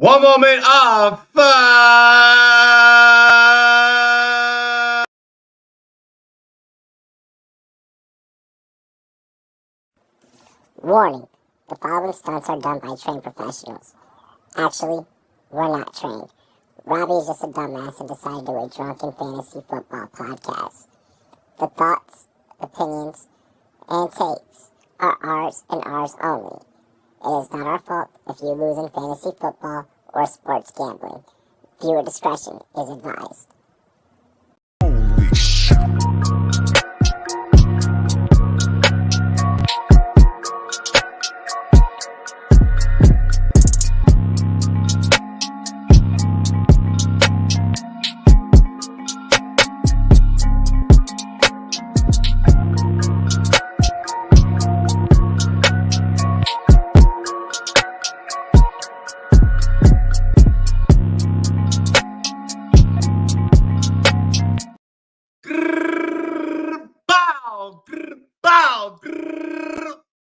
One moment of fun. Warning, the following stunts are done by trained professionals. Actually, we're not trained. Robbie is just a dumbass and decided to do a drunken fantasy football podcast. The thoughts, opinions, and takes are ours and ours only. It is not our fault if you lose in fantasy football or sports gambling. Viewer discretion is advised. Holy shit.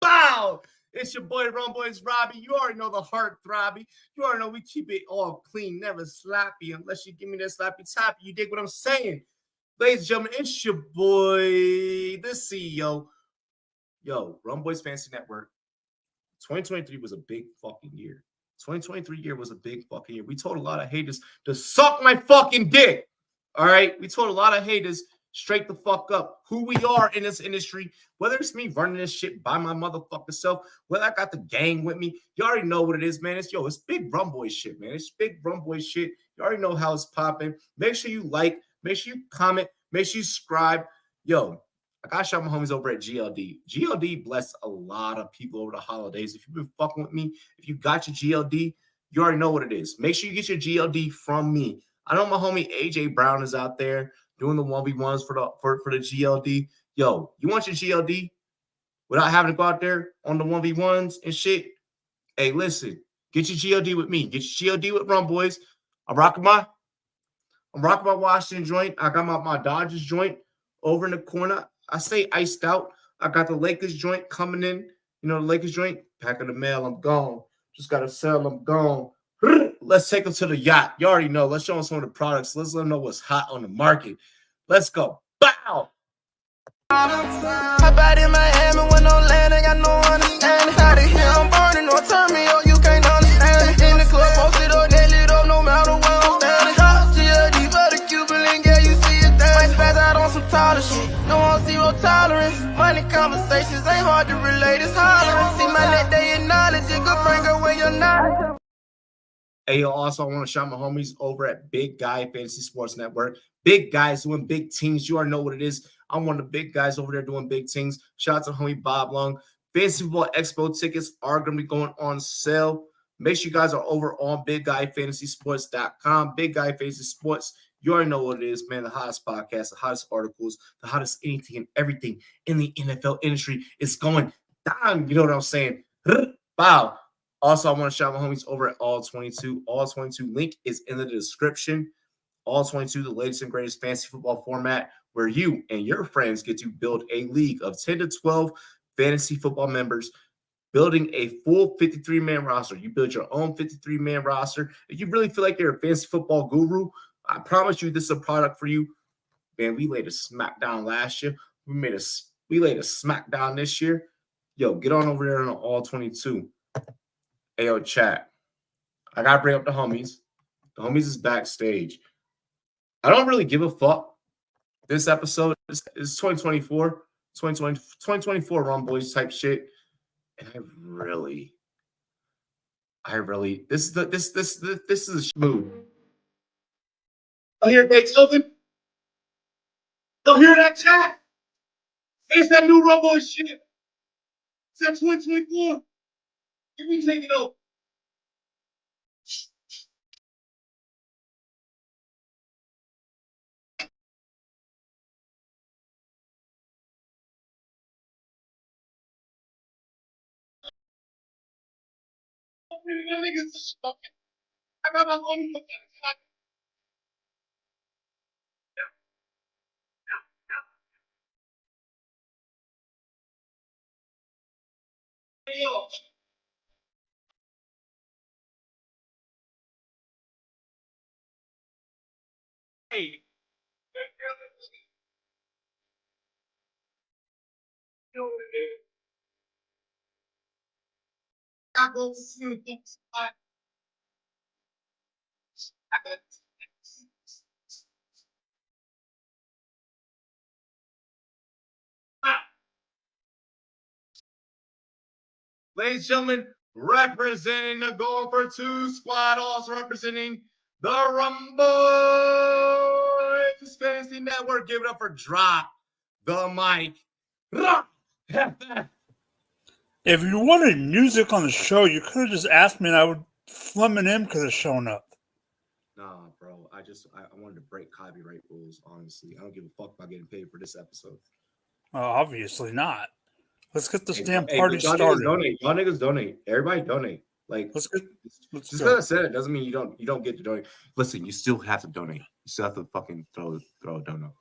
Bow. It's your boy Rumboyz Robbie. You already know the heart throbby. You already know we keep it all clean, never sloppy, unless you give me that sloppy toppy. You dig what I'm saying? Ladies and gentlemen, it's your boy, the CEO. Yo, Rumboyz Fantasy Network. 2023 was a big fucking year. 2023 year was a big fucking year. We told a lot of haters to suck my fucking dick. All right? We told a lot of haters straight the fuck up who we are in this industry, whether it's me running this shit by my motherfucking self, whether I got the gang with me. You already know what it is, man. It's big Rumboy shit, man. It's big Rumboy shit. You already know how it's popping. Make sure you like, make sure you comment, make sure you subscribe. Yo, I got shout my homies over at GLD. GLD blessed a lot of people over the holidays. If you've been fucking with me, if you got your GLD, you already know what it is. Make sure you get your GLD from me. I know my homie AJ Brown is out there doing the 1v1s for the GLD. Yo, you want your GLD without having to go out there on the 1v1s and shit? Hey, listen, get your GLD with me. Get your GLD with Rumboyz. I'm rocking my Washington joint. I got my Dodgers joint over in the corner. I stay iced out. I got the Lakers joint coming in. You know, the Lakers joint, packing the mail, I'm gone. Just got to sell, I'm gone. Let's take them to the yacht. You already know. Let's show them some of the products. Let's let them know what's hot on the market. Let's go. Bow! Hop out in Miami with no land, ain't got no understanding. How to hear I'm burning, no turn me up, you can't understand it. In the club, posted up, they lit up, no matter where I'm standing. Drop GLD for the Cuban link, yeah, you see it there. Might spaz out on some taller shit, no on zero tolerance. Money conversations ain't hard to relate, it's hollering. See my net, they acknowledge it, good friend, girl, when you're not. Hey, yo, also, I want to shout my homies over at Big Guy Fantasy Sports Network. Big guys doing big teams. You already know what it is. I'm one of the big guys over there doing big things. Shout out to homie Bob Long. Fantasy Football Expo tickets are going to be going on sale. Make sure you guys are over on BigGuyFantasySports.com. Big Guy Fantasy Sports. You already know what it is, man. The hottest podcast, the hottest articles, the hottest anything and everything in the NFL industry is going down. You know what I'm saying? Wow. Also, I want to shout out my homies over at All 22. All 22 link is in the description. All 22, the latest and greatest fantasy football format where you and your friends get to build a league of 10 to 12 fantasy football members, building a full 53-man roster. You build your own 53-man roster. If you really feel like you're a fantasy football guru, I promise you this is a product for you. Man, we laid a smackdown last year. We laid a smackdown this year. Yo, get on over there on All 22. Hey, yo, chat. I got to bring up the homies. The homies is backstage. I don't really give a fuck. This episode is 2024, 2024 Rumboyz type shit. And I really, this is a schmoo. Oh, hear Beethoven? Don't hear that chat? It's that new Rumboyz shit. It's that 2024. Give me take it over. I got my own. Yo. Ladies and gentlemen, representing the Goal for Two squad, also representing the Rumboyz Fantasy Network. Give it up for Drop the Mic. If you wanted music on the show, you could have just asked me and I would Fleming M could have shown up. Nah, bro. I wanted to break copyright rules, honestly. I don't give a fuck about getting paid for this episode. Obviously not. Let's get this damn party y'all started. Y'all niggas donate. Everybody donate. Like, Let's just go. because I said it doesn't mean you don't get to donate. Listen, you still have to donate. You still have to fucking throw a donut.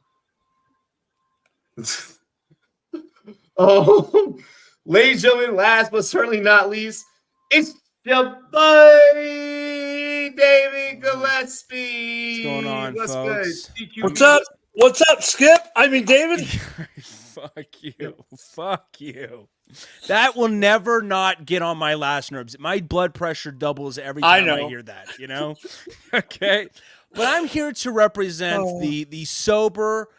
Oh, ladies and gentlemen, last but certainly not least, it's your boy David Gillespie. What's going on, folks? Good? What's up? What's up, Skip? I mean, David. Fuck you. Fuck you. That will never not get on my last nerves. My blood pressure doubles every time I hear that, you know? Okay. But I'm here to represent the sober,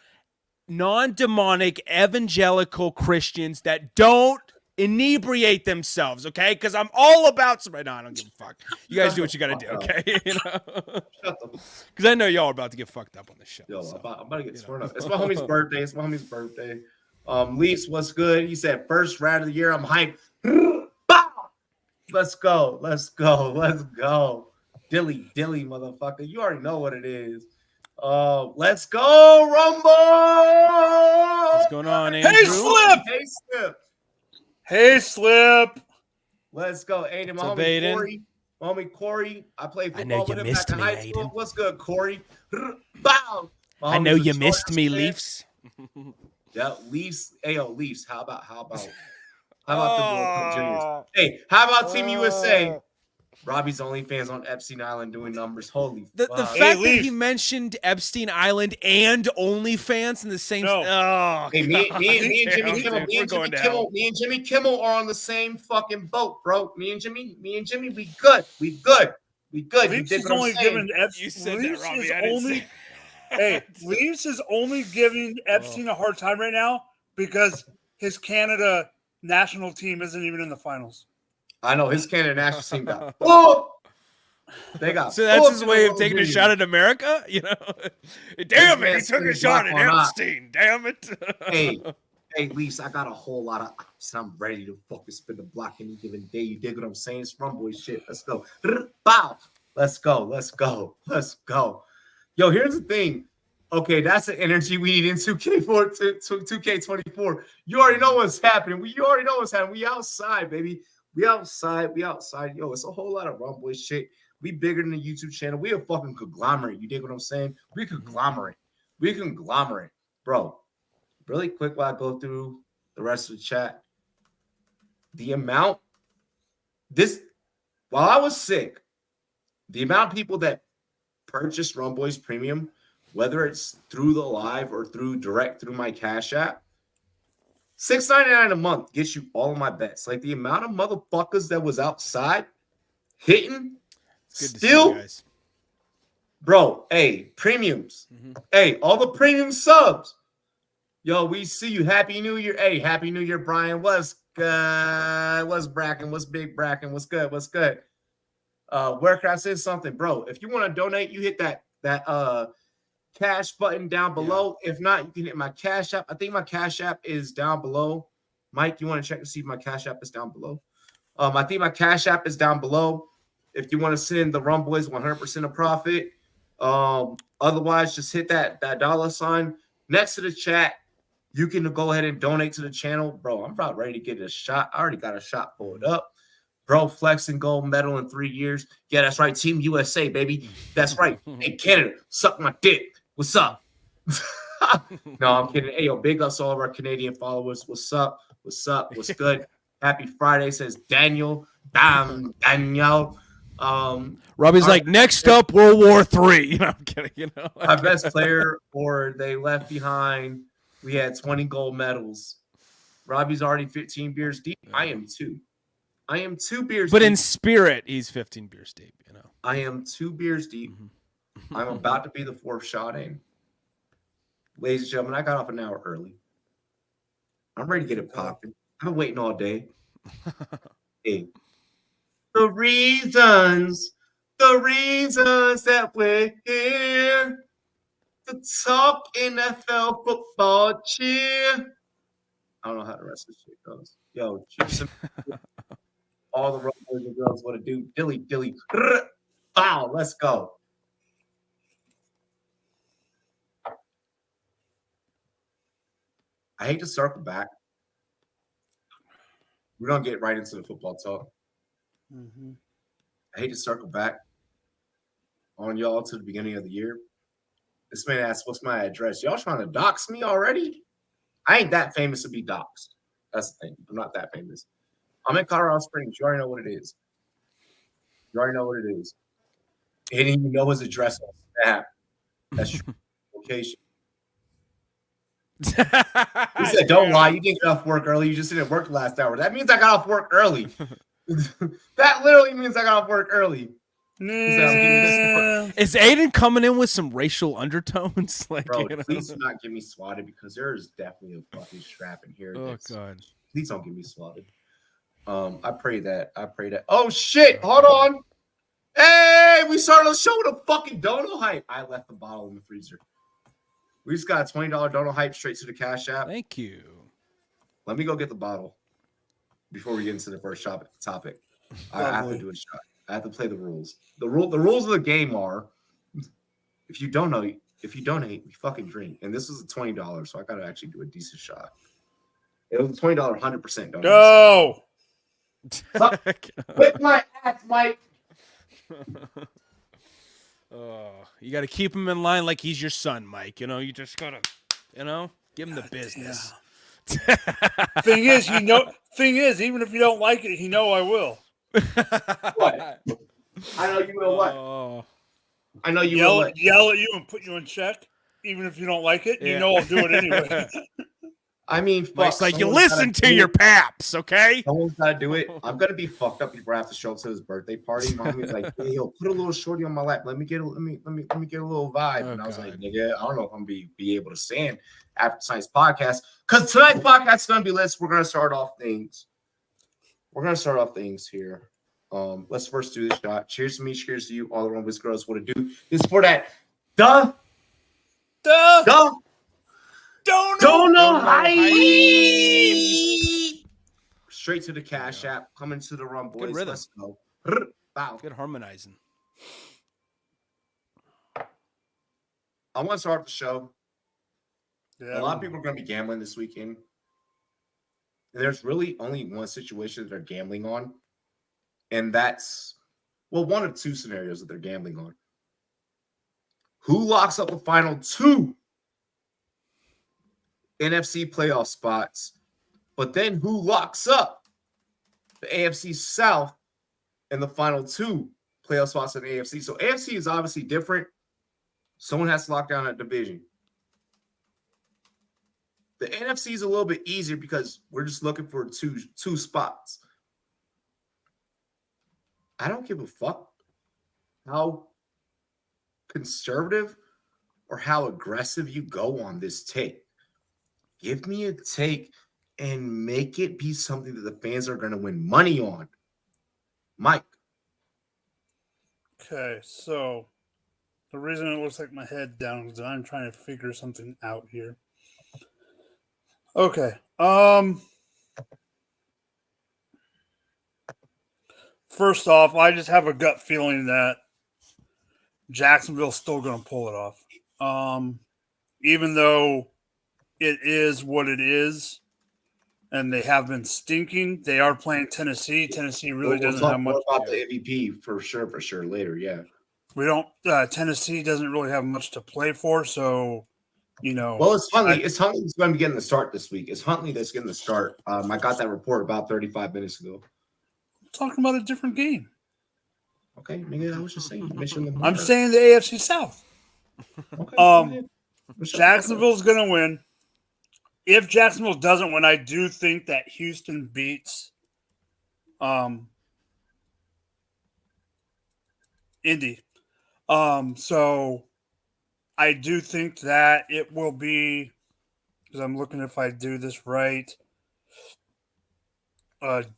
non-demonic evangelical Christians that don't inebriate themselves, okay? Because I'm all about somebody. No, I don't give a fuck. You guys do what you got to do, okay? You know? Because I know y'all are about to get fucked up on the show. Yo, so, I'm about to get sworn up. It's my homie's birthday. Leafs, what's good? He said first round of the year. I'm hyped. Let's go. Dilly, motherfucker. You already know what it is. Let's go, Rumble. What's going on, Andrew? Hey, Slip. Let's go, Aiden. My homie Corey. I played football with him back in high school. What's good, Corey? Bow. I know you missed me, Leafs. Yeah, Leafs. Ayo, Leafs. How about the World Juniors? Hey, how about Team USA? Robbie's OnlyFans on Epstein Island doing numbers. Holy the fact that he mentioned Epstein Island and OnlyFans in the same. No. Hey, me and Jimmy Kimmel are on the same fucking boat, bro. Me and Jimmy, we good. Leafs is only giving Epstein. Leafs is only giving Epstein a hard time right now because his Canada national team isn't even in the finals. I know his Canada national team got They got so that's his way of taking a shot at America, you know. Damn it, he took a shot at Epstein. Damn it. Hey, Leafs, I got a whole lot of ops. I'm ready to fucking spin the block any given day. You dig what I'm saying? It's Rumboyz shit. Let's go. Bow. Let's go. Yo, here's the thing. Okay, that's the energy we need in 2K24. You already know what's happening. We outside, baby. We outside. Yo, it's a whole lot of Rumboyz shit. We bigger than the YouTube channel. We a fucking conglomerate. You dig what I'm saying? We conglomerate. Bro, really quick while I go through the rest of the chat. While I was sick, the amount of people that purchased Rumboyz Premium, whether it's through the live or through my Cash App, $6.99 a month gets you all of my bets. Like the amount of motherfuckers that was outside hitting, still, bro. Hey, premiums. Hey, all the premium subs. Yo, we see you. Happy New Year. Hey, Happy New Year, Brian. What's good? What's Bracken? What's Big Bracken? What's good? Warecraft says something, bro. If you want to donate, you hit that cash button down below. If not, you can hit my Cash App. I think my Cash App is down below. Mike, you want to check to see if my Cash App is down below? I think my Cash App is down below. If you want to send the Rumboyz 100% of profit. Otherwise, just hit that $sign next to the chat. You can go ahead and donate to the channel. Bro, I'm about ready to get a shot. I already got a shot pulled up. Bro, flexing gold medal in 3 years. Yeah, that's right. Team USA, baby. That's right. Hey, Canada, suck my dick. What's up? No, I'm kidding. Hey, yo, big ups to all of our Canadian followers. What's up? What's good? Happy Friday, says Daniel. Daniel. Robbie's like, next up, World War III. I'm kidding. You know, our best player, or they left behind. We had 20 gold medals. Robbie's already 15 beers deep. I am 2. I am 2 beers but deep. in spirit, he's 15 beers deep. You know, I am 2 beers deep. I'm about to be the 4th shot in. Ladies and gentlemen, I got off an hour early. I'm ready to get it popping. I've been waiting all day. Hey. The reasons that we're here to talk NFL football cheer. I don't know how the rest of the shit goes. Yo, all the Rumboyz and girls want to do. Dilly. Wow, let's go. I hate to circle back. We're going to get right into the football talk. I hate to circle back on y'all to the beginning of the year. This man asked, what's my address? Y'all trying to dox me already? I ain't that famous to be doxxed. That's the thing. I'm not that famous. I'm in Colorado Springs. You already know what it is. And you know his address on Snap. That's your location. He said, don't lie. You didn't get off work early. You just didn't work the last hour. That means I got off work early. That literally means I got off work early. Is Aiden coming in with some racial undertones? Like, bro, you know? Please do not get me swatted because there is definitely a fucking strap in here. Oh God! Please don't get me swatted. I pray that. Oh shit! Hold on. Hey, we started the show with a fucking dono hype. I left the bottle in the freezer. We just got a $20 dono hype straight to the Cashapp. Thank you. Let me go get the bottle before we get into the first topic. I have to do a shot. I have to play the rules. The rules of the game are: if you donate, you fucking drink. And this was a $20, so I got to actually do a decent shot. It was a $20, 100% donation. Go. Whip my ass, Mike. Oh, you got to keep him in line like he's your son, Mike. You know, you just gotta, give him the business. Thing is, even if you don't like it, I will. What? I know you will. What? Oh. I know you yell will. at you and put you in check, even if you don't like it. Yeah. I'll do it anyway. I mean, fuck, Mike's like, you listen to your paps, okay? Someone's got to do it. I'm gonna be fucked up before I have to show up to his birthday party. Mommy's like, hey, yo, put a little shorty on my lap. Let me get a little vibe. And I was like, nigga, I don't know if I'm gonna be able to stand after tonight's podcast. Because tonight's podcast is gonna be lit. We're gonna start off things. Here. Let's first do this shot. Cheers to me, cheers to you, all the Rumboyz girls. What to do? This is for that. Don't know hype. Straight to the Cashapp. Coming to the Rumboyz. Good rhythm. Let's go. Bow. Good harmonizing. I want to start the show. Yeah, A lot of people are going to be gambling this weekend. And there's really only one situation that they're gambling on. And that's, one of 2 scenarios that they're gambling on. Who locks up the final 2 NFC playoff spots, but then who locks up the AFC South and the final 2 playoff spots in the AFC? So AFC is obviously different. Someone has to lock down that division. The NFC is a little bit easier because we're just looking for two spots. I don't give a fuck how conservative or how aggressive you go on this take. Give me a take and make it be something that the fans are going to win money on. Mike. Okay, so the reason it looks like my head down is I'm trying to figure something out here. Okay. First off, I just have a gut feeling that Jacksonville's still going to pull it off. Even though it is what it is, and they have been stinking, they are playing Tennessee. Tennessee really doesn't have much. About the MVP for sure later, yeah. We don't. Tennessee doesn't really have much to play for, so Well, it's Huntley. It's Huntley that's going to be getting the start this week. It's Huntley that's getting the start. I got that report about 35 minutes ago. I'm talking about a different game. Okay, nigga, I was just saying. You mentioned Lamar. I'm saying the AFC South. Okay, go ahead. Jacksonville's going to win. If Jacksonville doesn't win, I do think that Houston beats Indy. So I do think that it will be, because I'm looking if I do this right.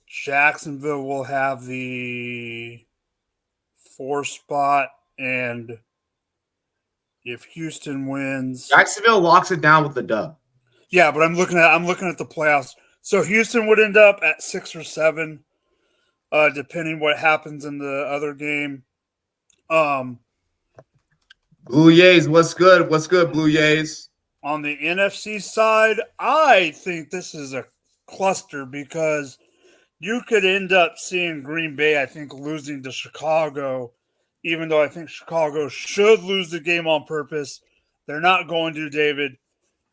Jacksonville will have the 4 spot, and if Houston wins, Jacksonville locks it down with the dub. Yeah, but I'm looking at the playoffs. So Houston would end up at 6 or 7, depending what happens in the other game. Blue Jays, what's good? What's good, Blue Jays? On the NFC side, I think this is a cluster because you could end up seeing Green Bay, I think, losing to Chicago, even though I think Chicago should lose the game on purpose. They're not going to, David.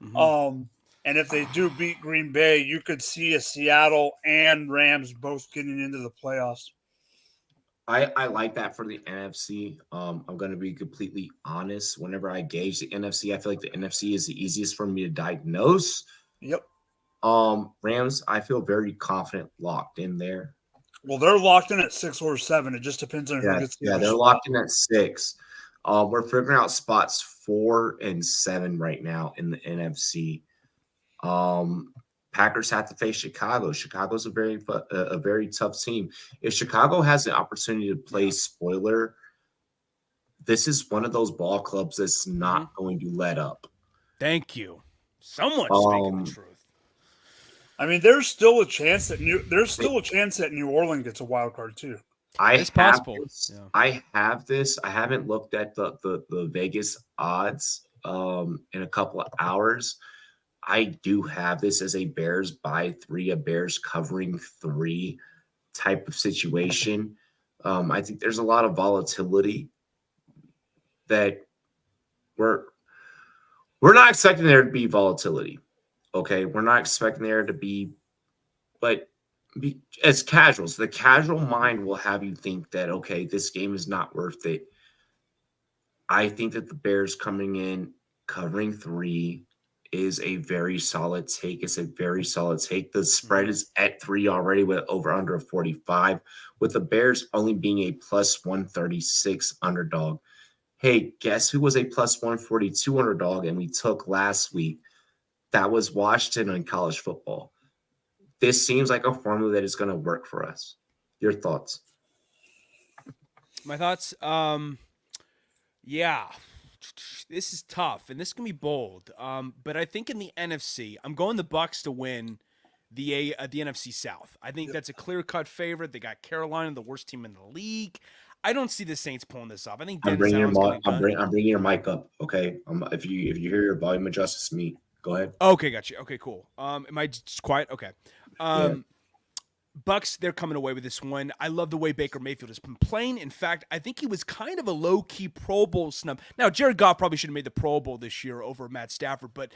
Mm-hmm. And if they do beat Green Bay, you could see a Seattle and Rams both getting into the playoffs. I like that for the NFC. I'm going to be completely honest. Whenever I gauge the NFC, I feel like the NFC is the easiest for me to diagnose. Yep. Rams, I feel very confident locked in there. Well, they're locked in at 6 or 7. It just depends on who gets the they're locked in at 6. We're figuring out spots 4 and 7 right now in the NFC. Packers have to face Chicago. Chicago's a very tough team. If Chicago has the opportunity to play spoiler, this is one of those ball clubs that's not going to let up. Thank you. Someone's speaking the truth. I mean, there's still a chance that New Orleans gets a wild card too. It's possible. I have this. I haven't looked at the Vegas odds in a couple of hours. I do have this as a Bears by 3, a Bears covering 3 type of situation. I think there's a lot of volatility that we're not expecting there to be volatility. Okay, we're not expecting there to be, but as casuals, the casual mind will have you think that, okay, this game is not worth it. I think that the Bears coming in covering 3 is a very solid take. It's a very solid take. The spread is at 3 already with over under 45, with the Bears only being a plus 136 underdog. Hey, guess who was a plus 142 underdog and we took last week? That was Washington in college football. This seems like a formula that is going to work for us. Your thoughts? My thoughts? Yeah. This is tough, and this can be bold. But I think in the NFC, I'm going the Bucs to win the NFC South. I think that's a clear-cut favorite. They got Carolina, the worst team in the league. I don't see the Saints pulling this off. I think I'm bringing your mic up. Okay, if you hear your volume adjust, it's me. Go ahead. Okay, gotcha. Okay, cool. Am I just quiet? Okay. Bucks, they're coming away with this one. I love the way Baker Mayfield has been playing. In fact, I think he was kind of a low-key Pro Bowl snub. Now, Jared Goff probably should have made the Pro Bowl this year over Matt Stafford, but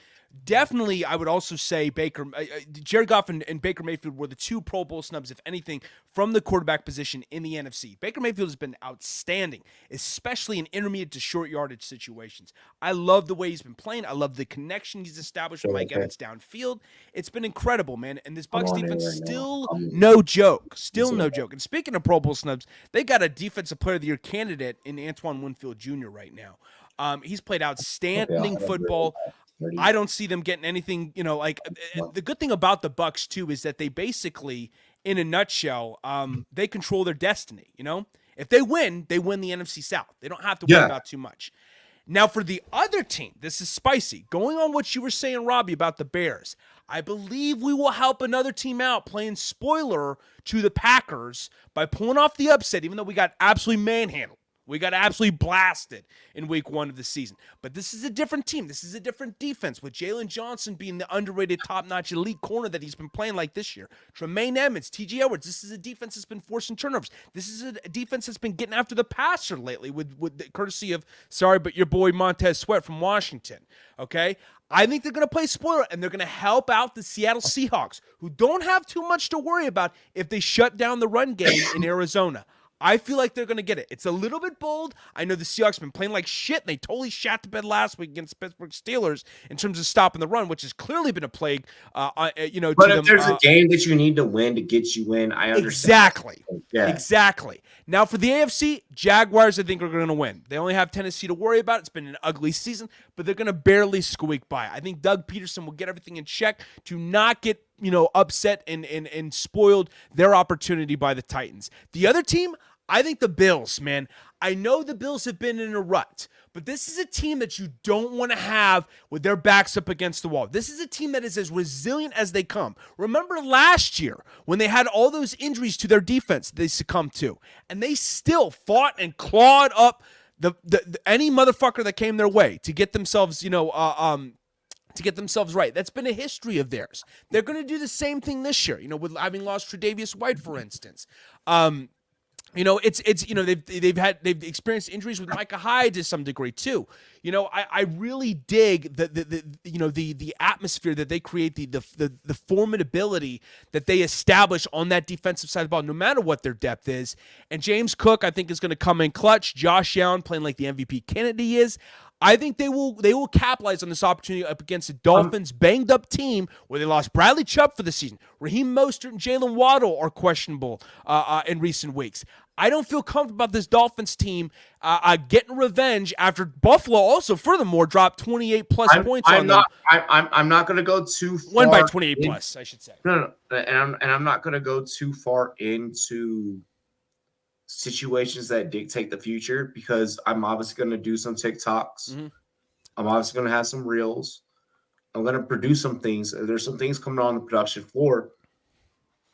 definitely I would also say Jared Goff and Baker Mayfield were the 2 Pro Bowl snubs, if anything, from the quarterback position in the NFC. Baker Mayfield has been outstanding, especially in intermediate to short yardage situations. I love the way he's been playing. I love the connection he's established with Mike Evans downfield. It's been incredible, man. And this Bucs defense is still no joke. Still no joke. And speaking of Pro Bowl snubs, they got a Defensive Player of the Year candidate in Antoine Winfield Jr. right now. He's played outstanding football. I don't see them getting anything, the good thing about the Bucs too is that they basically, in a nutshell, they control their destiny, If they win the NFC South. They don't have to worry about too much. Now, for the other team, this is spicy. Going on what you were saying, Robbie, about the Bears, I believe we will help another team out playing spoiler to the Packers by pulling off the upset, even though we got absolutely manhandled. We got absolutely blasted in week 1 of the season. But this is a different team. This is a different defense with Jalen Johnson being the underrated top-notch elite corner that he's been playing like this year. Tremaine Edmonds, T.J. Edwards. This is a defense that's been forcing turnovers. This is a defense that's been getting after the passer lately with the courtesy of, your boy Montez Sweat from Washington. Okay? I think they're going to play spoiler, and they're going to help out the Seattle Seahawks, who don't have too much to worry about if they shut down the run game in Arizona. I feel like they're going to get it. It's a little bit bold. I know the Seahawks have been playing like shit. They totally shat the bed last week against Pittsburgh Steelers in terms of stopping the run, which has clearly been a plague. But if there's a game that you need to win to get you in, I understand. Exactly. Yeah. Exactly. Now for the AFC, Jaguars, I think are going to win. They only have Tennessee to worry about. It's been an ugly season, but they're going to barely squeak by. I think Doug Peterson will get everything in check to not get upset and spoiled their opportunity by the Titans. The other team, I think the Bills, man. I know the Bills have been in a rut, but this is a team that you don't want to have with their backs up against the wall. This is a team that is as resilient as they come. Remember last year when they had all those injuries to their defense they succumbed to, and they still fought and clawed up the any motherfucker that came their way to get themselves, to get themselves right. That's been a history of theirs. They're going to do the same thing this year, with having lost Tre'Davious White, for instance. They've experienced injuries with Micah Hyde to some degree too. I really dig the atmosphere that they create, the formidability that they establish on that defensive side of the ball, no matter what their depth is. And James Cook, I think, is going to come in clutch. Josh Allen playing like the MVP candidate he is. I think they will capitalize on this opportunity up against the Dolphins' banged-up team where they lost Bradley Chubb for the season. Raheem Mostert and Jalen Waddle are questionable in recent weeks. I don't feel comfortable about this Dolphins team getting revenge after Buffalo also, furthermore, dropped 28-plus points on them. I'm not going to go too far. Won by 28-plus, I should say. No. And I'm not going to go too far into situations that dictate the future because I'm obviously going to do some TikToks. Mm-hmm. I'm obviously going to have some reels. I'm going to produce some things. There's some things coming on the production floor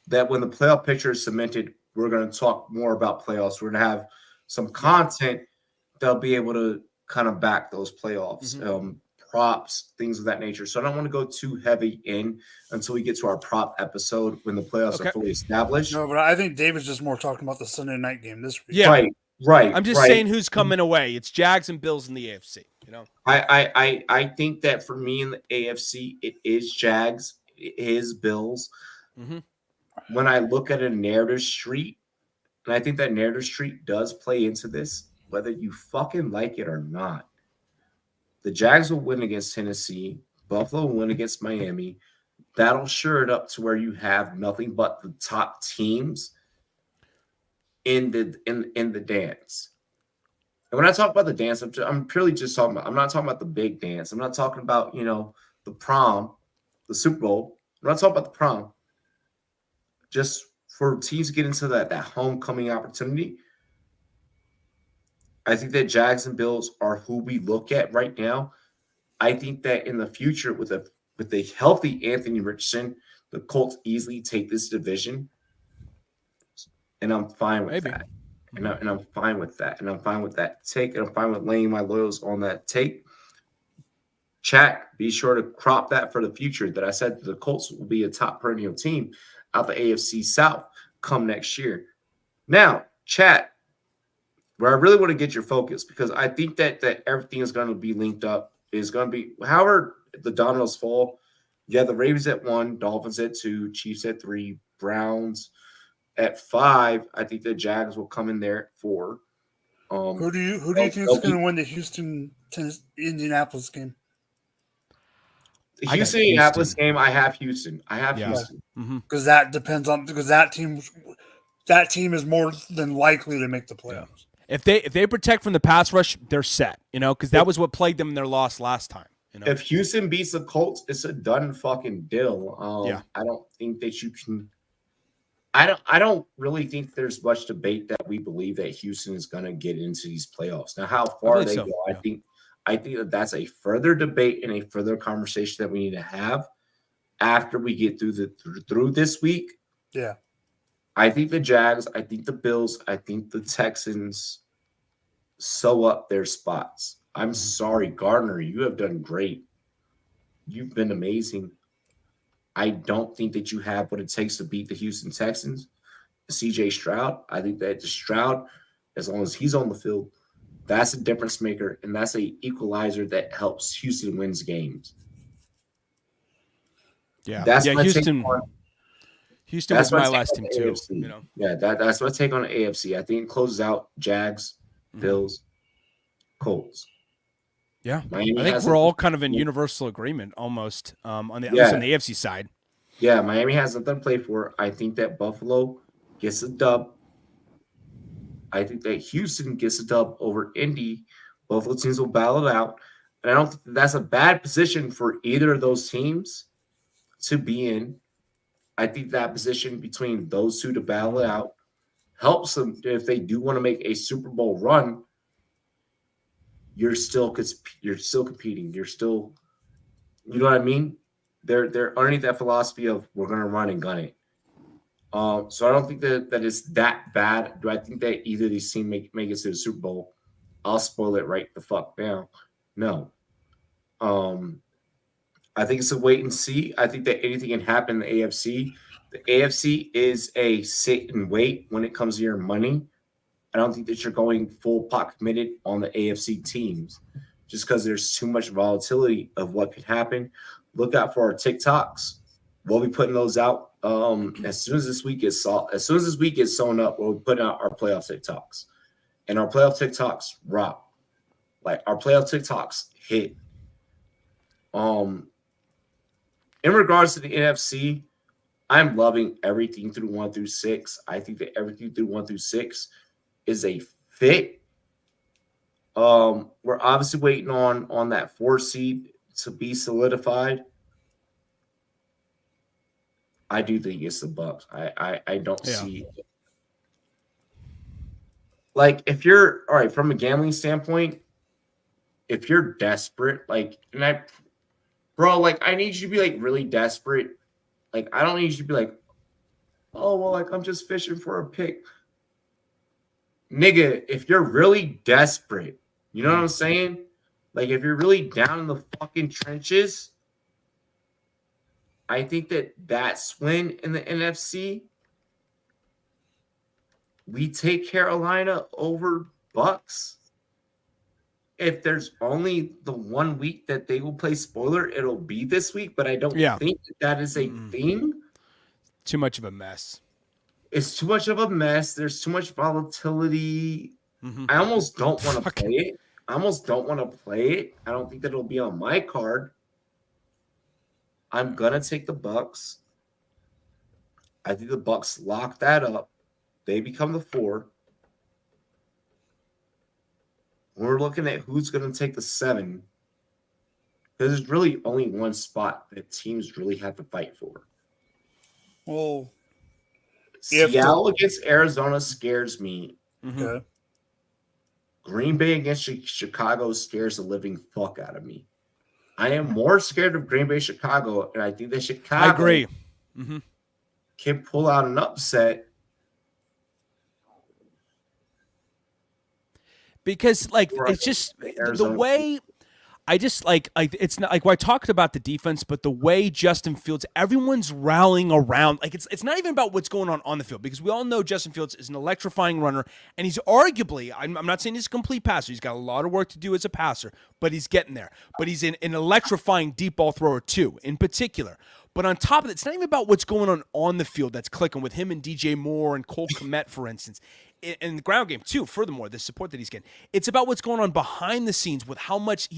that when the playoff picture is cemented, we're going to talk more about playoffs. We're going to have some content that'll be able to kind of back those playoffs, props, things of that nature. So I don't want to go too heavy in until we get to our prop episode when the playoffs are fully established. No, but I think David's just more talking about the Sunday night game this week. Yeah, right. I'm just saying who's coming away. It's Jags and Bills in the AFC. I think that for me in the AFC, it is Jags, it is Bills. Mm-hmm. When I look at a narrative street, and I think that narrative street does play into this, whether you fucking like it or not. The Jags will win against Tennessee. Buffalo will win against Miami. That'll sure it up to where you have nothing but the top teams in the dance. And when I talk about the dance, I'm purely just talking about. I'm not talking about the big dance. I'm not talking about the prom, the Super Bowl. I'm not talking about the prom. Just for teams to get into that homecoming opportunity. I think that Jags and Bills are who we look at right now. I think that in the future, with a healthy Anthony Richardson, the Colts easily take this division, and I'm fine with that. And I'm fine with that. And I'm fine with that take. And I'm fine with laying my loyals on that take. Chat, be sure to crop that for the future. That I said that the Colts will be a top perennial team out the AFC South come next year. Now, chat. Where I really want to get your focus, because I think that everything is going to be linked up, is going to be however the dominoes fall. Yeah, the Ravens at 1, Dolphins at 2, Chiefs at 3, Browns at 5. I think the Jags will come in there at 4. Who do you think is going to win the Houston-Indianapolis game? The Houston-Indianapolis game, I have Houston. Houston. Because that depends on that team is more than likely to make the playoffs. Yeah. If they protect from the pass rush, they're set, because that was what plagued them in their loss last time. If Houston beats the Colts, it's a done fucking deal. I don't think that you can. I don't really think there's much debate that we believe that Houston is going to get into these playoffs. Now, how far they go, I think that's a further debate and a further conversation that we need to have after we get through this week. Yeah. I think the Jags, I think the Bills, I think the Texans sew up their spots. I'm sorry, Gardner, you have done great. You've been amazing. I don't think that you have what it takes to beat the Houston Texans. CJ Stroud, I think that the Stroud, as long as he's on the field, that's a difference maker, and that's an equalizer that helps Houston wins games. Yeah, that's my Houston. take on Houston was my last team too. AFC. You know, Yeah, that's my take on the AFC. I think it closes out Jags, Bills, Colts. Yeah, Miami I think has we're a- all kind of in universal agreement almost at least Yeah. on the AFC side. Yeah, Miami has nothing to play for. I think that Buffalo gets a dub. I think that Houston gets a dub over Indy. Both of those teams will battle it out. And I don't think that's a bad position for either of those teams to be in. I think that position between those two to battle it out helps them if they do want to make a Super Bowl run. You're still competing. You're still, you know what I mean? They're underneath that philosophy of we're gonna run and gun it. So I don't think that is that bad. Do I think that either of these teams make it to the Super Bowl? I'll spoil it right the fuck now. No. I think it's a wait and see. I think that anything can happen in the AFC. The AFC is a sit and wait when it comes to your money. I don't think that you're going full pot committed on the AFC teams just because there's too much volatility of what could happen. Look out for our TikToks. We'll be putting those out as soon as this week gets sewn up. We'll put out our playoff TikToks, and our playoff TikToks rock. Like our playoff TikToks hit. In regards to the NFC, I'm loving everything through 1 through 6. I think that everything through 1 through 6 is a fit. We're obviously waiting on that 4 seed to be solidified. I do think it's the Bucks. I don't see, like, if you're all right from a gambling standpoint, if you're desperate, like, and I need you to be like really desperate. Like, I don't need you to be like, oh well, like I'm just fishing for a pick. Nigga, if you're really desperate, you know what I'm saying? Like, if you're really down in the fucking trenches, I think that's when in the NFC we take Carolina over Bucks. If there's only the 1 week that they will play spoiler, it'll be this week, but I don't think that is a thing. Too much of a mess. It's too much of a mess. There's too much volatility. I almost don't want to play it. I don't think that it'll be on my card. I'm gonna take the Bucks. I think the Bucks lock that up. They become the 4. We're looking at who's going to take the 7. Because there's really only one spot that teams really have to fight for. Well, Seattle against Arizona scares me. Okay. Green Bay against Chicago scares the living fuck out of me. I am more scared of Green Bay, Chicago, and I think that Chicago I agree. Can pull out an upset. Because like it's just the way I just like it's not like I talked about the defense, but the way Justin Fields, everyone's rallying around. Like it's not even about what's going on the field, because we all know Justin Fields is an electrifying runner, and he's arguably, I'm not saying he's a complete passer. He's got a lot of work to do as a passer, but he's getting there. But he's an electrifying deep ball thrower too, in particular. But on top of it, it's not even about what's going on the field that's clicking with him and DJ Moore and Cole Kmet, for instance. In the ground game, too, furthermore, the support that he's getting. It's about what's going on behind the scenes with how much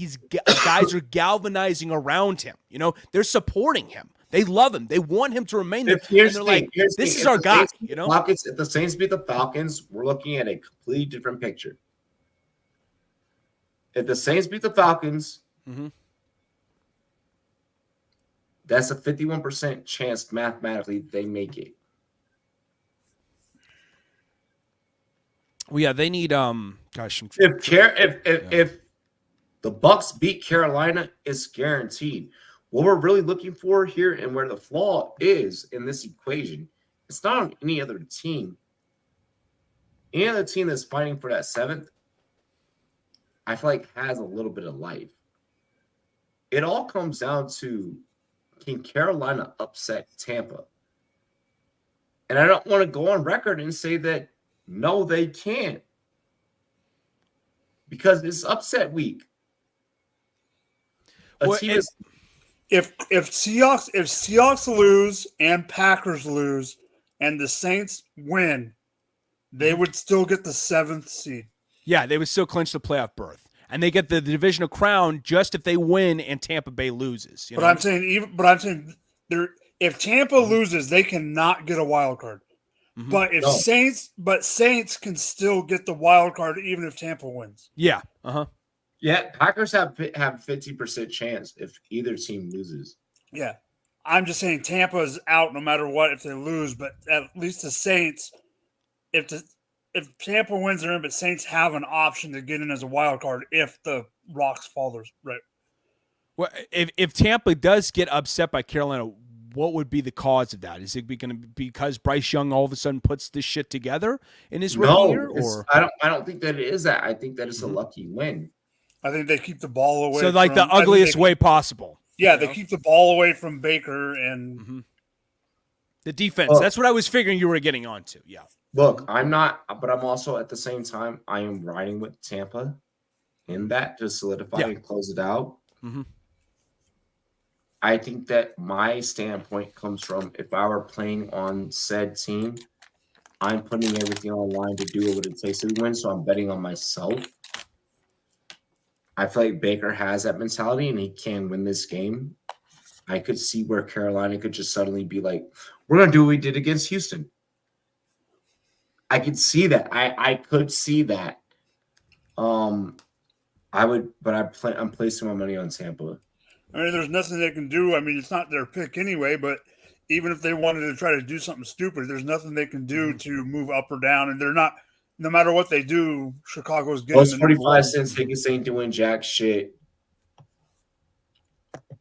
guys are galvanizing around him. You know, they're supporting him. They love him. They want him to remain there. And they're like, this is our guy. You know? If the Saints beat the Falcons, we're looking at a completely different picture. If the Saints beat the Falcons, that's a 51% chance mathematically they make it. Well, yeah, they need if the Bucks beat Carolina, it's guaranteed. What we're really looking for here and where the flaw is in this equation, it's not on any other team. Any other team that's fighting for that 7th, I feel like has a little bit of life. It all comes down to, can Carolina upset Tampa? And I don't want to go on record and say that no, they can't, because it's upset week. If Seahawks lose and Packers lose, and the Saints win, they would still get the 7th seed. Yeah, they would still clinch the playoff berth, and they get the divisional crown just if they win and Tampa Bay loses. You know? I'm saying if Tampa loses, they cannot get a wild card. Mhm. But if Saints can still get the wild card even if Tampa wins. Yeah. Yeah, Packers have 50% chance if either team loses. Yeah. I'm just saying Tampa is out no matter what if they lose, but at least the Saints, if Tampa wins, they're in, but Saints have an option to get in as a wild card if the rocks fall right. Well, if Tampa does get upset by Carolina, what would be the cause of that? Is it going to be because Bryce Young all of a sudden puts this shit together in his rookie year? Or I don't think that it is that. I think that it's a lucky win. I think they keep the ball away. So like the ugliest way possible. Yeah, they keep the ball away from Baker and the defense. That's what I was figuring you were getting onto. Yeah. Look, I'm not, but I'm also at the same time, I am riding with Tampa in that to solidify and close it out. Mm-hmm. I think that my standpoint comes from if I were playing on said team, I'm putting everything on the line to do what it takes to win. So I'm betting on myself. I feel like Baker has that mentality and he can win this game. I could see where Carolina could just suddenly be like, we're going to do what we did against Houston. I could see that. I could see that. I'm placing my money on Tampa. I mean, there's nothing they can do. I mean, it's not their pick anyway, but even if they wanted to try to do something stupid, there's nothing they can do to move up or down. And they're not, no matter what they do, Chicago's getting Those 45 cents tickets ain't doing jack shit.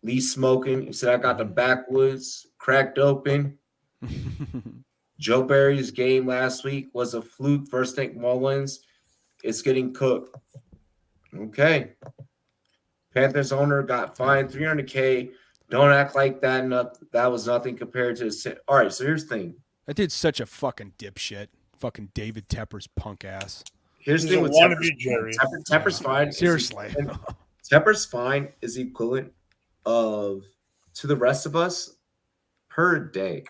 Lee smoking. He said, I got the backwoods cracked open. Joe Barry's game last week was a fluke. First Nick Mullins. It's getting cooked. Okay. Panthers owner got fined $300K. Don't act like that. That was nothing compared to. All right, so here's the thing. That dude's such a fucking dipshit. Fucking David Tepper's punk ass. Here's the thing with Tepper's fine. Seriously. Tepper's fine is equivalent of to the rest of us per day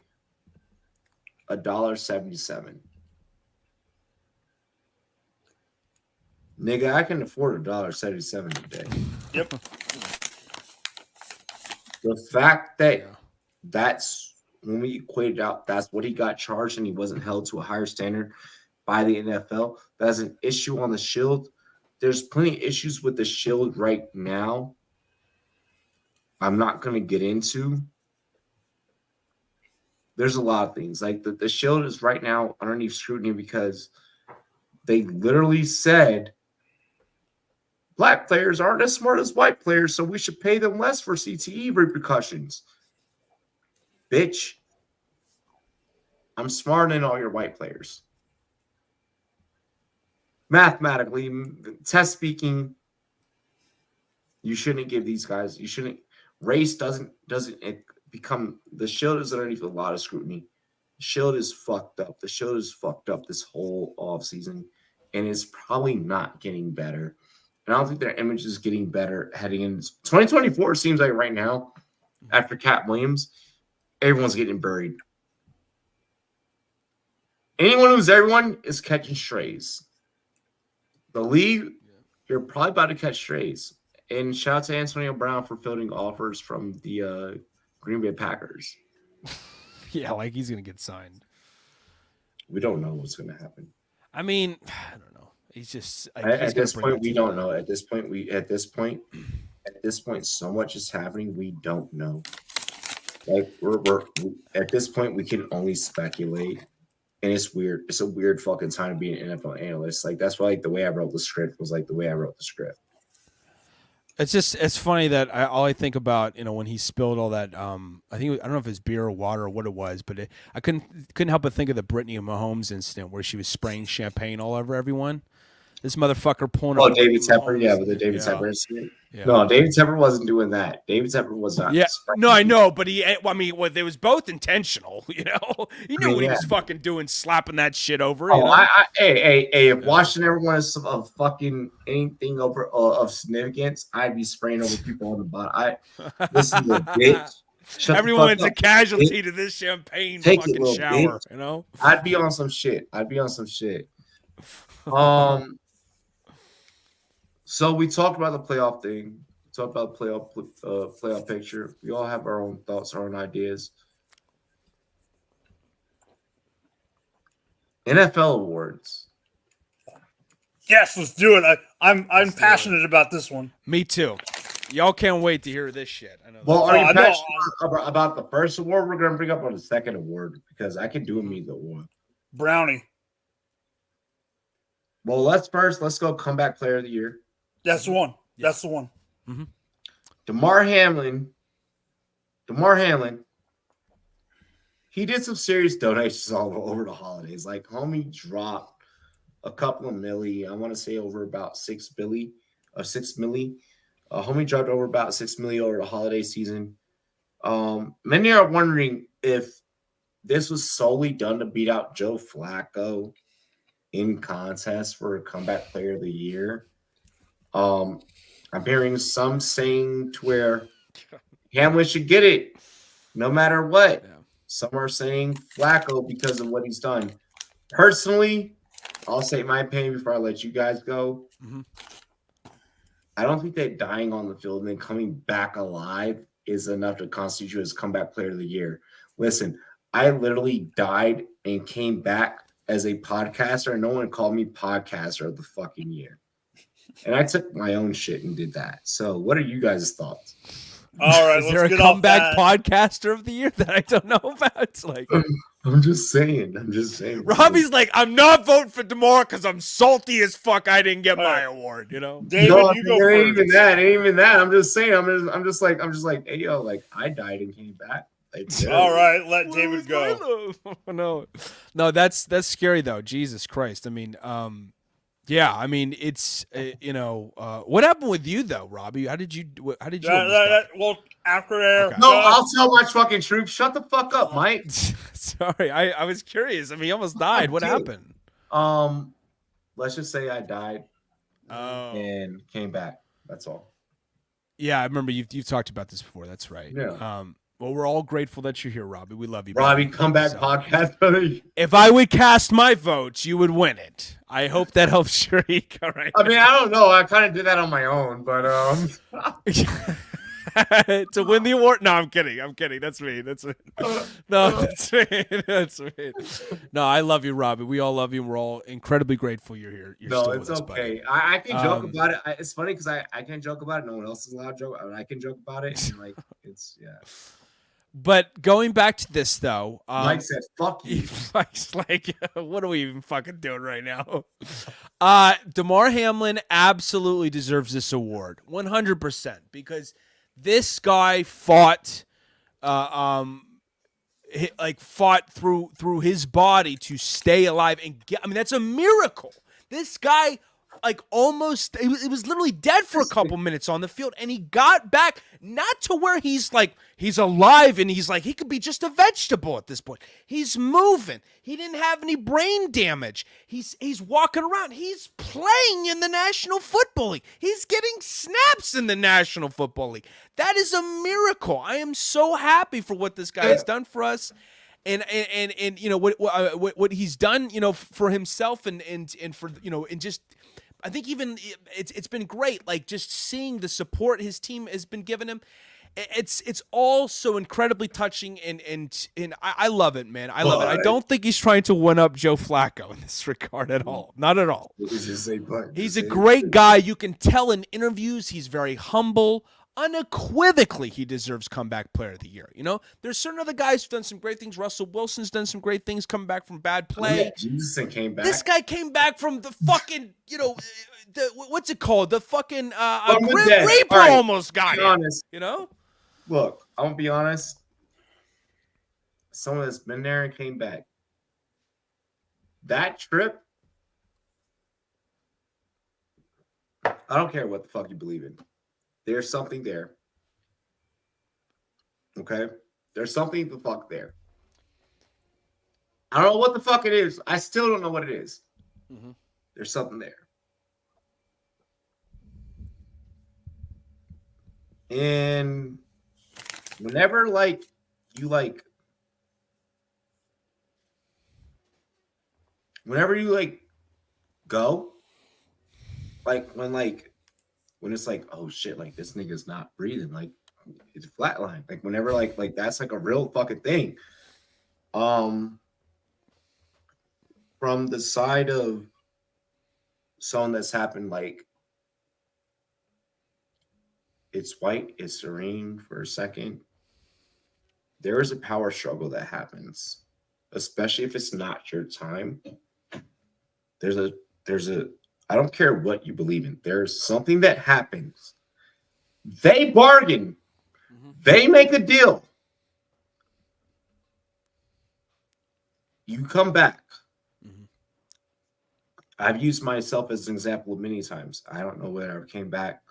$1.77. Nigga, I can afford $1.77 a day. Yep. The fact that that's when we equated out, that's what he got charged and he wasn't held to a higher standard by the NFL. That's an issue on the Shield. There's plenty of issues with the Shield right now. I'm not going to get into. There's a lot of things. Like the Shield is right now underneath scrutiny because they literally said black players aren't as smart as white players, so we should pay them less for CTE repercussions. Bitch, I'm smarter than all your white players. Mathematically, test speaking, you shouldn't give these guys, you shouldn't, race doesn't become, the Shield is underneath a lot of scrutiny. The Shield is fucked up. The Shield is fucked up this whole offseason, and it's probably not getting better. And I don't think their image is getting better heading in 2024. Seems like right now, after Cat Williams, everyone's getting buried. Anyone who's everyone is catching strays. The league, you're probably about to catch strays. And shout out to Antonio Brown for fielding offers from the Green Bay Packers. Yeah, like he's going to get signed. We don't know what's going to happen. I mean, I don't know. He's just at this point we don't know. At this point, so much is happening. We don't know. Like we're at this point, we can only speculate, and it's weird. It's a weird fucking time to be an NFL analyst. Like that's why like the way I wrote the script was like the way I wrote the script. It's funny that all I think about, when he spilled all that, I don't know if it's beer or water or what it was, but I couldn't help but think of the Brittany Mahomes incident where she was spraying champagne all over everyone. This motherfucker pulling. Oh, David Tepper, with the David Tepper incident. Yeah. No, David Tepper wasn't doing that. David Tepper was not. Yeah, no, I know, but it was both intentional. He knew what he was fucking doing, slapping that shit over. If Washington ever was a fucking anything over of significance, I'd be spraying over people on the bottom. Listen to the bitch. Shut the Everyone's fuck a up. casualty to this champagne Take it, fucking little shower, bitch. you know? I'd be on some shit. So we talked about the playoff thing. We talked about the playoff picture. We all have our own thoughts, our own ideas. NFL awards. Yes, let's do it. I'm Let's do passionate about this one. Me too. Y'all can't wait to hear this shit. I know. Well, Oh, are you I know. passionate about the first award? We're gonna bring up on the second award because I can do them either one. Brownie. Well, let's go comeback player of the year. That's the one. That's the one. Damar Hamlin. He did some serious donations all over the holidays. Like, homie dropped a couple of milli. I want to say over about 6 milli. Homie dropped over about 6 milli over the holiday season. Many are wondering if this was solely done to beat out Joe Flacco in contest for a comeback player of the year. I'm hearing some saying to where Hamlin should get it no matter what. Yeah. Some are saying Flacco because of what he's done. Personally, I'll say my opinion before I let you guys go. I don't think that dying on the field and then coming back alive is enough to constitute as comeback player of the year. Listen, I literally died and came back as a podcaster, and no one called me podcaster of the fucking year. And I took my own shit and did that. So what are you guys' thoughts? All right, Is let's there a get off comeback that. podcaster of the year that I don't know about? It's like I'm just saying. Robbie's like, I'm not voting for DeMar because I'm salty as fuck. I didn't get my award. You know, David, No, you go it ain't first. even that. I'm just saying. I'm just like, hey yo, like I died and came back. Like, All right, let David go. no, that's scary though. Jesus Christ. I mean, yeah. I mean, it's what happened with you though, Robbie? How did you? Well, after air. Okay. No, I'll tell my fucking troops. Shut the fuck up, Mike. Sorry, I was curious. I mean, he almost died. What Dude. happened? Let's just say I died Oh, and came back. That's all. yeah. I remember you've talked about this before. That's right. Yeah. Well, we're all grateful that you're here, Robbie. We love you, Robbie, baby. comeback So, podcast. if I would cast my votes, you would win it. I hope that helps your ego right I mean, I don't know. I kind of did that on my own, but to win the award. No, I'm kidding. That's me. No, that's me. That's me. No, I love you, Robbie. We all love you. We're all incredibly grateful you're here. You're no, still it's with us, okay. buddy. I can joke about it. It's funny because I can joke about it. No one else is allowed to joke. I can joke about it. And like, it's But going back to this though, Mike said, "Fuck you." Mike's like, what are we even fucking doing right now? Damar Hamlin absolutely deserves this award, 100%, because this guy fought, fought through his body to stay alive and get. I mean, that's a miracle. This guy, it was literally dead for a couple minutes on the field, and he got back, not to where he's alive and he could be just a vegetable at this point. He's moving. He didn't have any brain damage. He's walking around. He's playing in the National Football League. He's getting snaps in the National Football League. That is a miracle. I am so happy for what this guy has done for us. And what he's done, for himself and for, and just, I think even it's been great. Like just seeing the support his team has been giving him. It's all so incredibly touching and I love it, man. I love it. I don't think he's trying to one up Joe Flacco in this regard at all. Not at all. He's a great guy. You can tell in interviews he's very humble. Unequivocally, he deserves comeback player of the year. There's certain other guys who've done some great things. Russell Wilson's done some great things coming back from bad play. Jesus came back. This guy came back from the fucking, what's it called? The fucking Grim dead. Reaper Right. almost got Be him. honest. Look, I'm gonna be honest. Someone that's been there and came back. That trip, I don't care what the fuck you believe in. There's something there. Okay? There's something the fuck there. I don't know what the fuck it is. I still don't know what it is. Mm-hmm. There's something there. And whenever like you like whenever you like go, like when it's like, oh shit, like this nigga's not breathing, like it's flatline. Like whenever like that's like a real fucking thing. From the side of someone that's happened, like it's white, it's serene for a second. There is a power struggle that happens, especially if it's not your time. There's a I don't care what you believe in. There's something that happens. They bargain. They make a deal. You come back. I've used myself as an example many times. I don't know whether I came back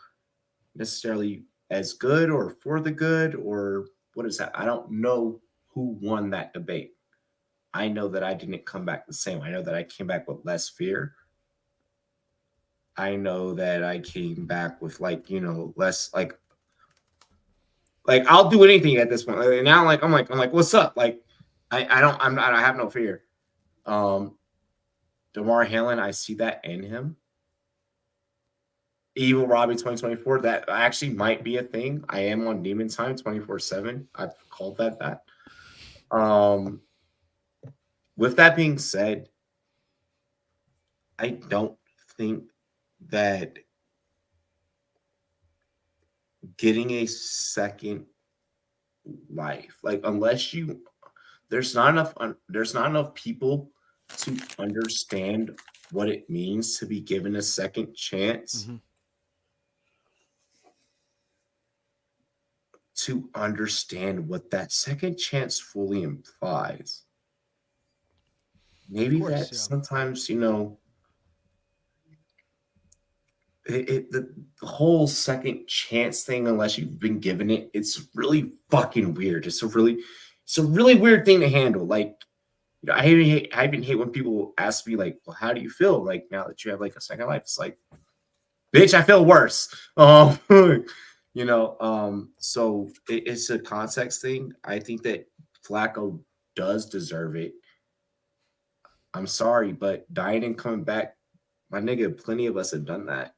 necessarily as good or for the good or what is that? I don't know who won that debate. I know that I didn't come back the same. I know that I came back with less fear. I know that I came back with less like I'll do anything at this point. And now I'm like, what's up? Like I have no fear. DeMar Hamlin, I see that in him. Evil Robbie 2024, that actually might be a thing. I am on Demon Time 24/7. I've called that. With that being said, I don't think that getting a second life, like unless there's not enough people to understand what it means to be given a second chance. To understand what that second chance fully implies. Maybe sometimes, the whole second chance thing, unless you've been given it, it's really fucking weird. It's a really weird thing to handle. Like, I even hate when people ask me, like, well, how do you feel like now that you have like a second life? It's like, bitch, I feel worse. So it's a context thing. I think that Flacco does deserve it. I'm sorry, but dying and coming back, my nigga, plenty of us have done that.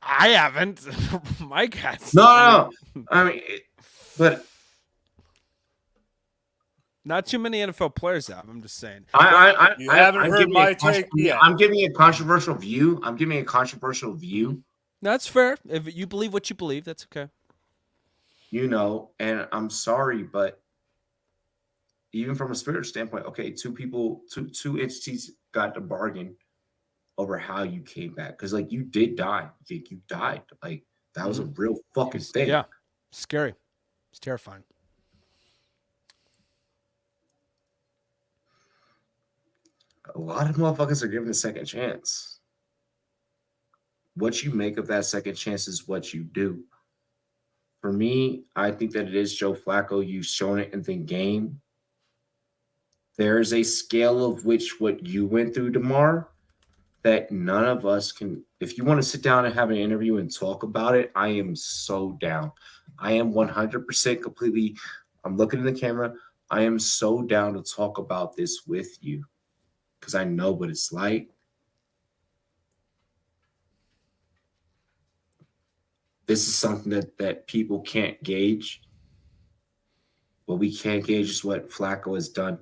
I haven't. Mike has. No. I mean, but not too many NFL players have. I'm just saying. You haven't heard my take yet. I'm giving a controversial view. That's fair. If you believe what you believe, that's okay. And I'm sorry, but even from a spiritual standpoint, okay, two entities got to bargain over how you came back. Because, like, you did die. You died. Like, that was a real fucking thing. Yeah. Scary. It's terrifying. A lot of motherfuckers are given a second chance. What you make of that second chance is what you do. For me, I think that it is Joe Flacco. You've shown it in the game. There is a scale of which what you went through, DeMar, that none of us can. If you want to sit down and have an interview and talk about it, I am so down. I am 100% completely. I'm looking in the camera. I am so down to talk about this with you because I know what it's like. This is something that people can't gauge. What we can't gauge is what Flacco has done.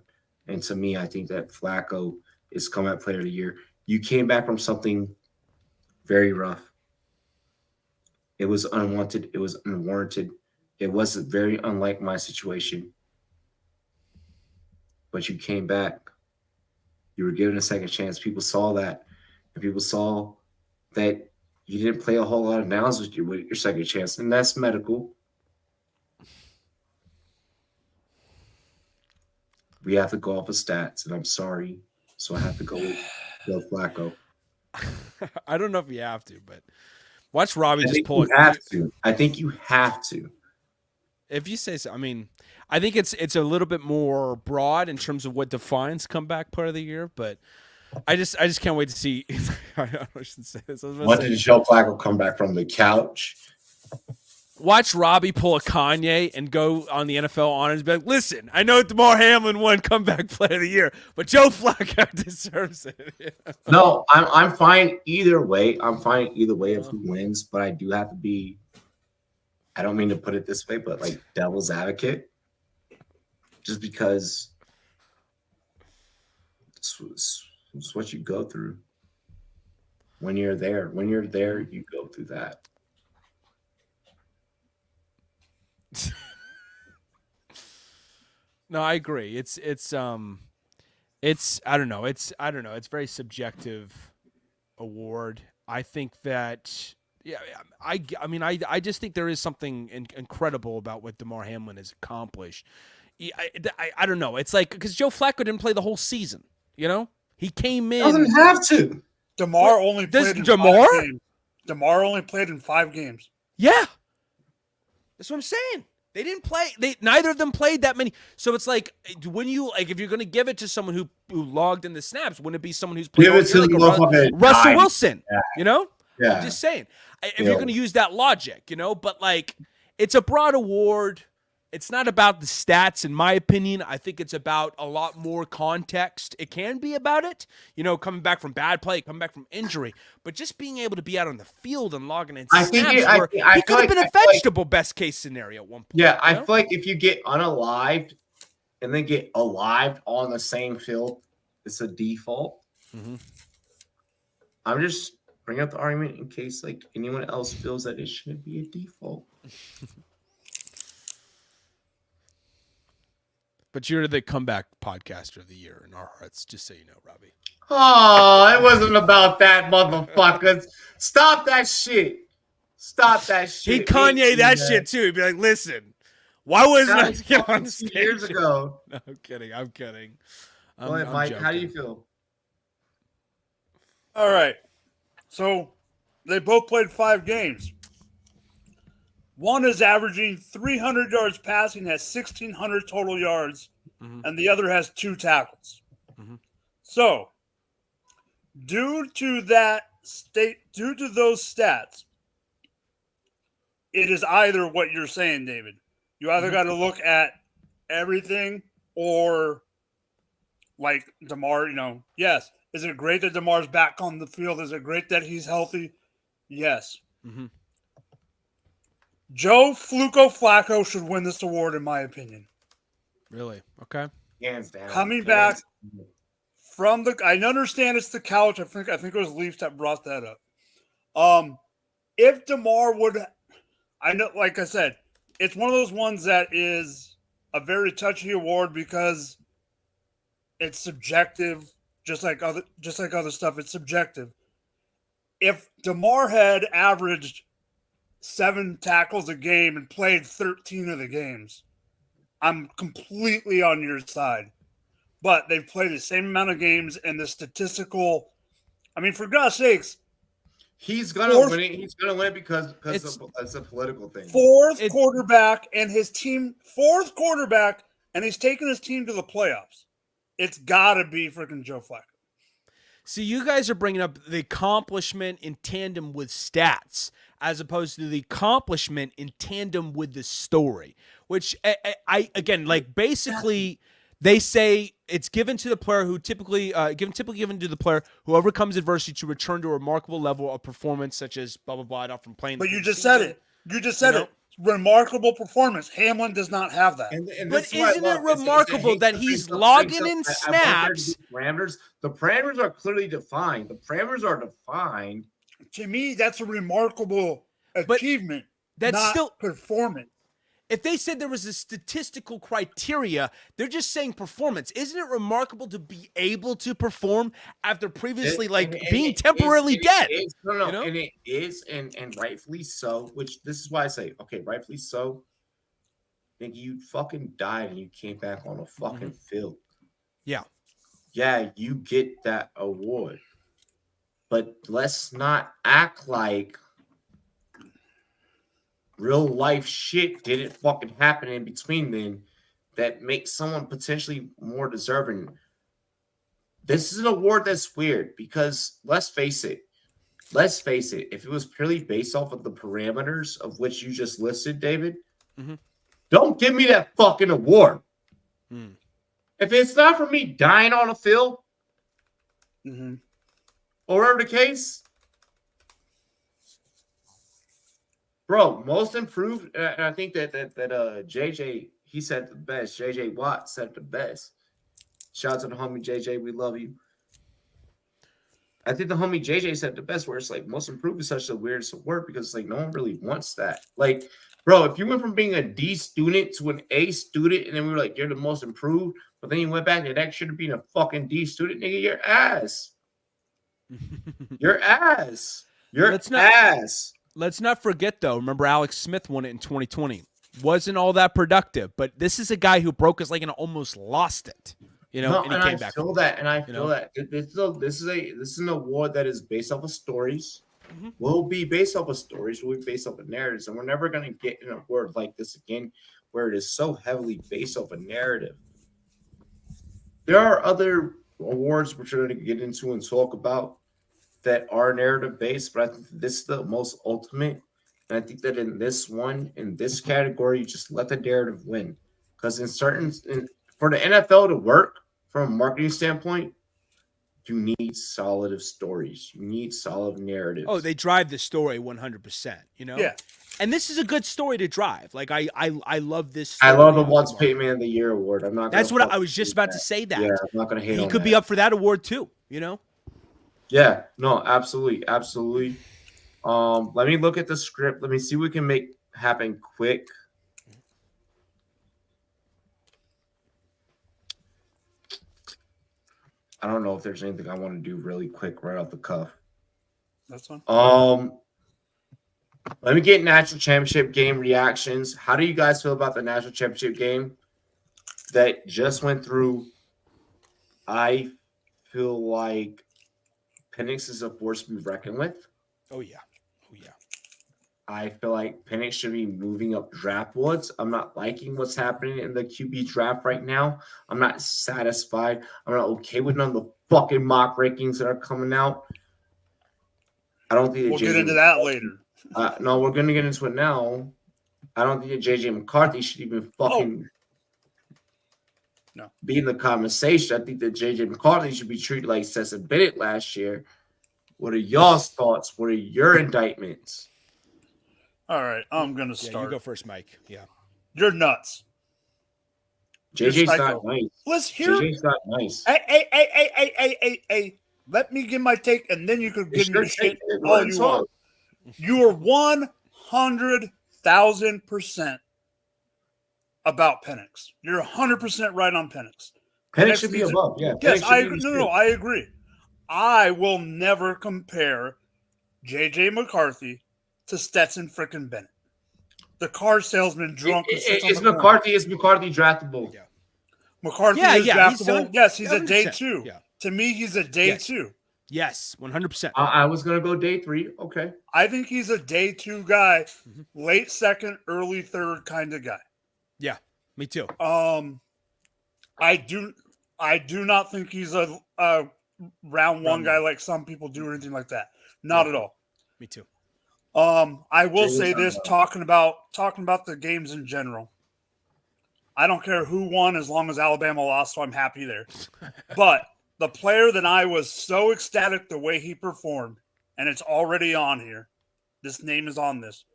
And to me, I think that Flacco is comeback player of the year. You came back from something very rough. It was unwanted. It was unwarranted. It was very unlike my situation. But you came back. You were given a second chance. People saw that. And people saw that you didn't play a whole lot of downs with your second chance. And that's medical. We have to go off of stats, and I'm sorry. So I have to go with Joe Flacco. I don't know if you have to, but watch Robbie just pull it. I think you have to. If you say so. I mean, I think it's a little bit more broad in terms of what defines comeback player of the year, but I just can't wait to see. I shouldn't say this. What did Joe Flacco come back from the couch? Watch Robbie pull a Kanye and go on the NFL honors and be like, listen, I know DeMar Hamlin won comeback player of the year, but Joe Flacco deserves it. No, I'm fine either way. I'm fine either way of who wins, but I do have to be, I don't mean to put it this way, but like devil's advocate. Just because it's what you go through when you're there. When you're there, you go through that. No, I agree. It's I don't know. It's very subjective award. I think that I mean I just think there is something incredible about what DeMar Hamlin has accomplished. I don't know. It's like because Joe Flacco didn't play the whole season. You know, he came in. Doesn't have to. DeMar only played in 5 games. DeMar only played in 5 games. Yeah, that's what I'm saying. They didn't play. Neither of them played that many. So it's like when you if you're going to give it to someone who logged in the snaps, wouldn't it be someone who's played Russell Wilson? Yeah. You know, yeah. I'm just saying. If you're going to use that logic, you know, but like it's a broad award. It's not about the stats, in my opinion. I think it's about a lot more context. It can be about it, you know, coming back from bad play, coming back from injury, but just being able to be out on the field and logging in snaps. He could have been a vegetable best case scenario at one point. Yeah, I feel like if you get unalived and then get alived on the same field, it's a default. Mm-hmm. I'm just bringing up the argument in case like anyone else feels that it shouldn't be a default. But you're the comeback podcaster of the year in our hearts, just so you know, Robbie. Oh, it wasn't about that, motherfuckers. Stop that shit. Stop that shit. He'd Kanye that shit too. He'd be like, listen, why wasn't I get on stage? Years ago. No, I'm kidding. I'm kidding. Go ahead, Mike. How do you feel? All right. So they both played 5 games. One is averaging 300 yards passing, has 1,600 total yards, and the other has 2 tackles. Mm-hmm. So, due to those stats, it is either what you're saying, David. You either got to look at everything or like DeMar, you know, yes. Is it great that DeMar's back on the field? Is it great that he's healthy? Yes. Mm-hmm. Joe Fluco Flacco should win this award, in my opinion. Really? Okay. Hands down. Coming back from I understand it's the couch. I think it was Leafs that brought that up. If DeMar would, I know, like I said, it's one of those ones that is a very touchy award because it's subjective, just like other stuff. It's subjective. If DeMar had averaged 7 tackles a game and played 13 of the games, I'm completely on your side. But they've played the same amount of games, and the statistical, I mean, for God's sakes, he's gonna win it. He's gonna win it because it's a political thing. Fourth quarterback, and he's taking his team to the playoffs. It's gotta be freaking Joe Flacco. See, you guys are bringing up the accomplishment in tandem with stats as opposed to the accomplishment in tandem with the story, which I again, like basically they say it's given to the player who typically given to the player who overcomes adversity to return to a remarkable level of performance, such as blah, blah, blah, from playing. But you just said it. You just said it. Remarkable performance. Hamlin does not have that. But isn't it remarkable that he's logging in snaps? The parameters are clearly defined. The parameters are defined. To me, that's a remarkable achievement. That's not still performance. If they said there was a statistical criteria, they're just saying performance. Isn't it remarkable to be able to perform after previously being temporarily dead? No, and it is, and rightfully so, which this is why I say, okay, rightfully so. I think you fucking died and you came back on a fucking field. Yeah. Yeah, you get that award. But let's not act like real life shit didn't fucking happen in between then that makes someone potentially more deserving. This is an award that's weird because let's face it, let's face it, if it was purely based off of the parameters of which you just listed, David, don't give me that fucking award. If it's not for me dying on the field, or whatever the case, bro, most improved, and I think that JJ, he said the best. JJ Watt said the best. Shout out to the homie JJ, we love you. I think the homie JJ said the best, where it's like most improved is such the weirdest word because it's like no one really wants that. Like, bro, if you went from being a D student to an A student, and then we were like, you're the most improved, but then you went back to next year to being a fucking D student, nigga, you're ass. You're ass. You're ass. Let's not forget, though, remember Alex Smith won it in 2020. Wasn't all that productive, but this is a guy who broke his leg and almost lost it. You know, and I feel that, and I feel that this is an award that is based off of stories. Will be based off of stories. Will be based off of narratives, and we're never going to get an award like this again, where it is so heavily based off a narrative. There are other awards which we're going to get into and talk about that are narrative based, but I think this is the most ultimate. And I think that in this one, in this category, you just let the narrative win, because for the NFL to work from a marketing standpoint, you need solid stories. You need solid narratives. Oh, they drive the story 100%, you know? Yeah. And this is a good story to drive. Like, I love this story. I love the Once Paid Man of the Year award. I'm not. That's what I was just about to say that. Yeah, I'm not going to hate on that. He could be up for that award too, you know? Yeah, no, absolutely. Absolutely. Let me look at the script. Let me see what we can make happen quick. I don't know if there's anything I want to do really quick right off the cuff. That's fine. Let me get national championship game reactions. How do you guys feel about the national championship game that just went through? I feel like Penix is a force to be reckoned with. Oh, yeah. Oh, yeah. I feel like Penix should be moving up draft boards. I'm not liking what's happening in the QB draft right now. I'm not satisfied. I'm not okay with none of the fucking mock rankings that are coming out. I don't think we'll get into that later. No, we're going to get into it now. I don't think that JJ McCarthy should even fucking be in the conversation. I think that JJ McCarthy should be treated like Stetson Bennett last year. What are y'all's thoughts? What are your indictments? All right, I'm going to start. You go first, Mike. Yeah. You're nuts. JJ's not nice. Let's hear. JJ's not nice. Hey. Let me give my take, and then you could give me the shit all you want. You are 100,000% about Penix. You're 100% right on Penix. Penix should be above. Yeah. Yes, I agree. No, I agree. I will never compare J.J. McCarthy to Stetson freaking Bennett. The car salesman drunk. Is McCarthy draftable? Yeah. McCarthy is draftable. Yes, he's a day 2. Yeah. To me, he's a day 2. Yes, 100%. I was going to go day 3. Okay. I think he's a day 2 guy, late second, early third kind of guy. Yeah, me too. I do not think he's a round 1 guy like some people do or anything like that. Not at all. Me too. I will say this, talking about the games in general. I don't care who won as long as Alabama lost, so I'm happy there. But the player that I was so ecstatic the way he performed, and it's already on here. This name is on this.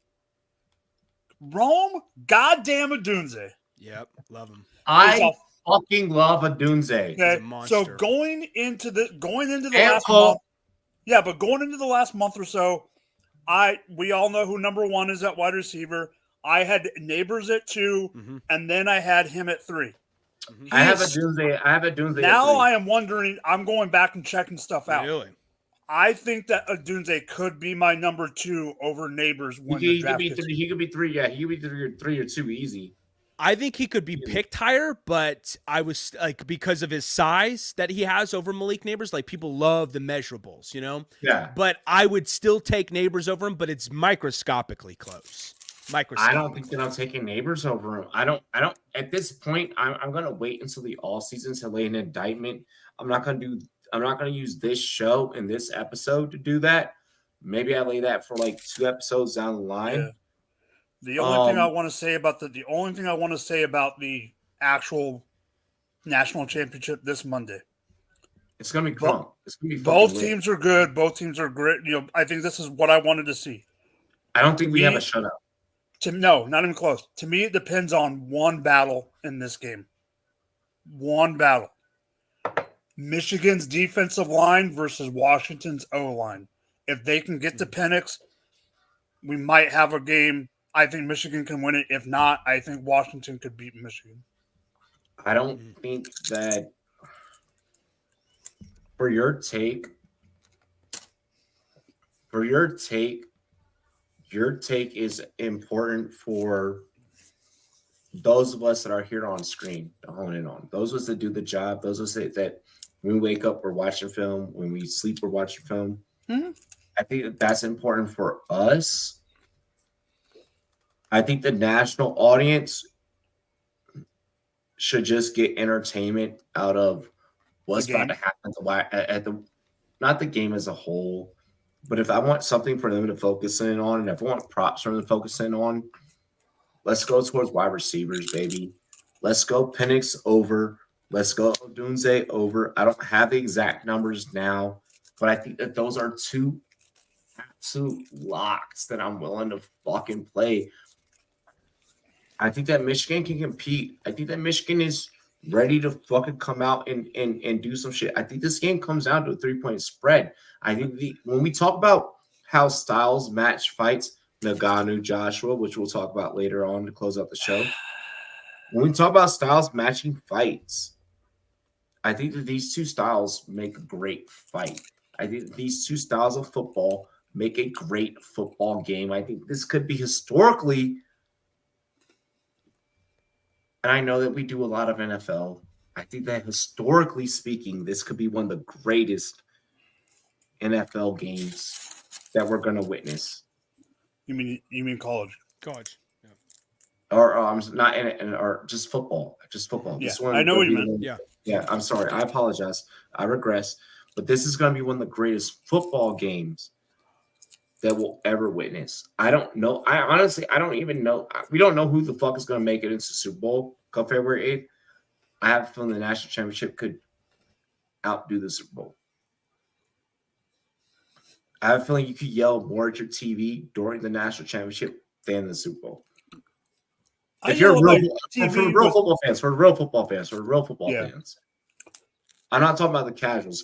Rome goddamn Odunze. Yep, love him. I fucking love Odunze. Okay, so going into the last month, yeah, but going into the last month or so, we all know who number 1 is at wide receiver. I had Neighbors at 2, and then I had him at 3. I have Odunze. Now I am wondering. I'm going back and checking stuff out. Really? I think that Odunze could be my number 2 over Neighbors when the draft gets. He could be 3. Yeah, he could be 3 or 2 easy. I think he could be picked higher, but I was like, because of his size that he has over Malik Neighbors, like people love the measurables, you know? Yeah. But I would still take Neighbors over him, but it's microscopically close. I don't think that I'm taking Neighbors over him. I don't at this point. I'm gonna wait until the all season to lay an indictment. I'm not gonna use this show and this episode to do that. Maybe I lay that for like 2 episodes down the line. Yeah. The only thing I want to say about the actual national championship this Monday. It's gonna be crunk. It's gonna be both teams are good. Both teams are great. I think this is what I wanted to see. I don't think we have a shutout. No, not even close. To me, it depends on one battle in this game. One battle. Michigan's defensive line versus Washington's O-line. If they can get to Penix, we might have a game. I think Michigan can win it. If not, I think Washington could beat Michigan. I don't think that for your take is important for those of us that are here on screen to hone in on. Those of us that do the job, those of us that when we wake up, we're watching film. When we sleep, we're watching film. Mm-hmm. I think that's important for us. I think the national audience should just get entertainment out of what's about to happen at the not the game as a whole, but if I want something for them to focus in on, and if I want props for them to focus in on, let's go towards wide receivers, baby. Let's go Penix over. Let's go Odunze over. I don't have the exact numbers now, but I think that those are 2 absolute locks that I'm willing to fucking play. I think that Michigan can compete. I think that Michigan is ready to fucking come out and do some shit. I think this game comes down to a 3-point spread. I think when we talk about how styles match fights, Nagano, Joshua, which we'll talk about later on to close out the show. When we talk about styles matching fights, I think that these 2 styles make a great fight. I think these 2 styles of football make a great football game. I think this could be historically, and I know that we do a lot of NFL. I think that historically speaking, this could be one of the greatest NFL games that we're going to witness. You mean college? College. Yeah. Or not in or just football. Just football. Yeah, This one I know what you meant. Yeah, I'm sorry. I apologize. I regress. But this is going to be one of the greatest football games that we'll ever witness. I don't know. I don't even know. We don't know who the fuck is going to make it into the Super Bowl come February 8th. I have a feeling the national championship could outdo the Super Bowl. I have a feeling you could yell more at your TV during the national championship than the Super Bowl. If you're for real football fans, for real football fans. I'm not talking about the casuals.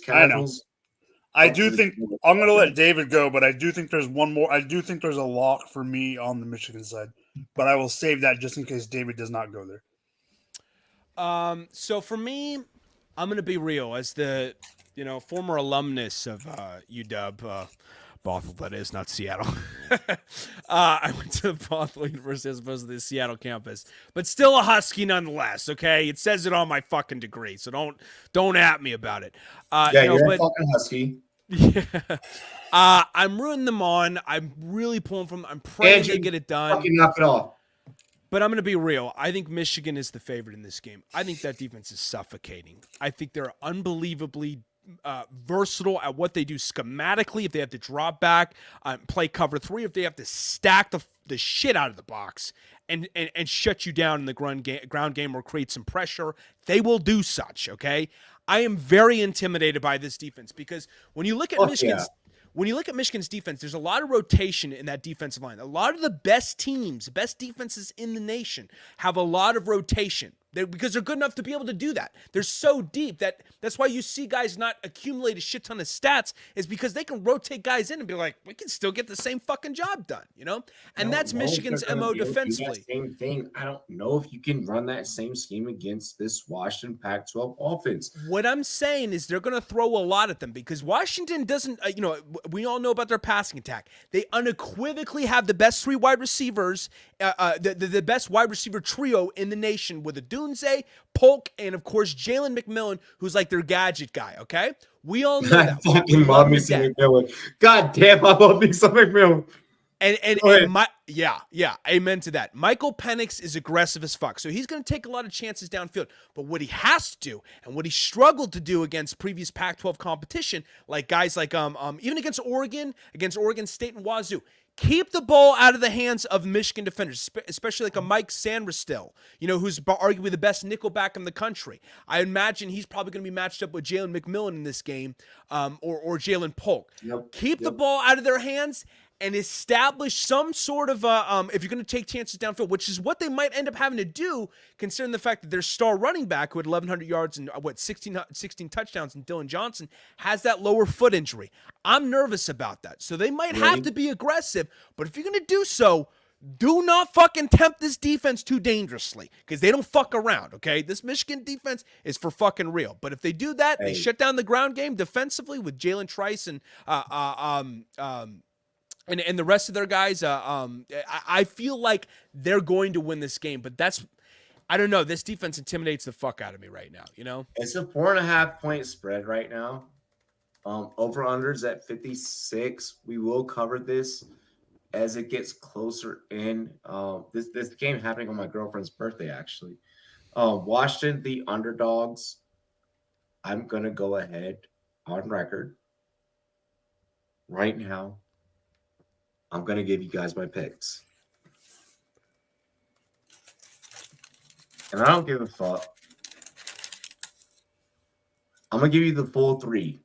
I do think I'm going to let David go, but I do think there's one more. I do think there's a lock for me on the Michigan side, but I will save that just in case David does not go there. So for me, I'm going to be real as the former alumnus of UW. Bothell, that is, not Seattle. I went to Bothell University as opposed to the Seattle campus, but still a Husky nonetheless. Okay, it says it on my fucking degree, so don't at me about it. You're a fucking Husky. Yeah, I'm rooting them on. I'm really pulling from. I'm praying they get it done. Fucking knock it off. But I'm going to be real. I think Michigan is the favorite in this game. I think that defense is suffocating. I think they're unbelievably versatile at what they do schematically. If they have to drop back, play cover 3, if they have to stack the shit out of the box and shut you down in the ground game or create some pressure, they will do such. Okay, I am very intimidated by this defense because when you look at Michigan's defense, there's a lot of rotation in that defensive line. A lot of the best teams, best defenses in the nation have a lot of rotation. Because they're good enough to be able to do that. They're so deep that's why you see guys not accumulate a shit ton of stats is because they can rotate guys in and be like, we can still get the same fucking job done, And that's Michigan's MO defensively. Same thing. I don't know if you can run that same scheme against this Washington Pac-12 offense. What I'm saying is they're going to throw a lot at them because Washington doesn't, we all know about their passing attack. They unequivocally have the best 3 wide receivers, the best wide receiver trio in the nation with Dunze, Polk, and of course Jalen McMillan, who's like their gadget guy. Okay, we all know that. I fucking love me some McMillan. God damn, I love me some McMillan. Amen to that. Michael Penix is aggressive as fuck, so he's going to take a lot of chances downfield. But what he has to do, and what he struggled to do against previous Pac-12 competition, like guys like even against Oregon State and Wazoo, keep the ball out of the hands of Michigan defenders, especially like a Mike Sandristil, who's arguably the best nickelback in the country. I imagine he's probably going to be matched up with Jalen McMillan in this game, or Jalen Polk. Keep the ball out of their hands and establish some sort of if you're going to take chances downfield, which is what they might end up having to do, considering the fact that their star running back, who had 1,100 yards and 16 touchdowns, and Dylan Johnson has that lower foot injury. I'm nervous about that, so they might have to be aggressive. But if you're going to do so, do not fucking tempt this defense too dangerously, because they don't fuck around. Okay, this Michigan defense is for fucking real. But if they do that, they shut down the ground game defensively with Jalen Trice and and the rest of their guys, I feel like they're going to win this game. But I don't know. This defense intimidates the fuck out of me right now. It's a 4.5 point spread right now. Over unders at 56. We will cover this as it gets closer in. This game happening on my girlfriend's birthday, actually. Washington, the underdogs. I'm gonna go ahead on record right now. I'm going to give you guys my picks. And I don't give a fuck. I'm going to give you the full 3.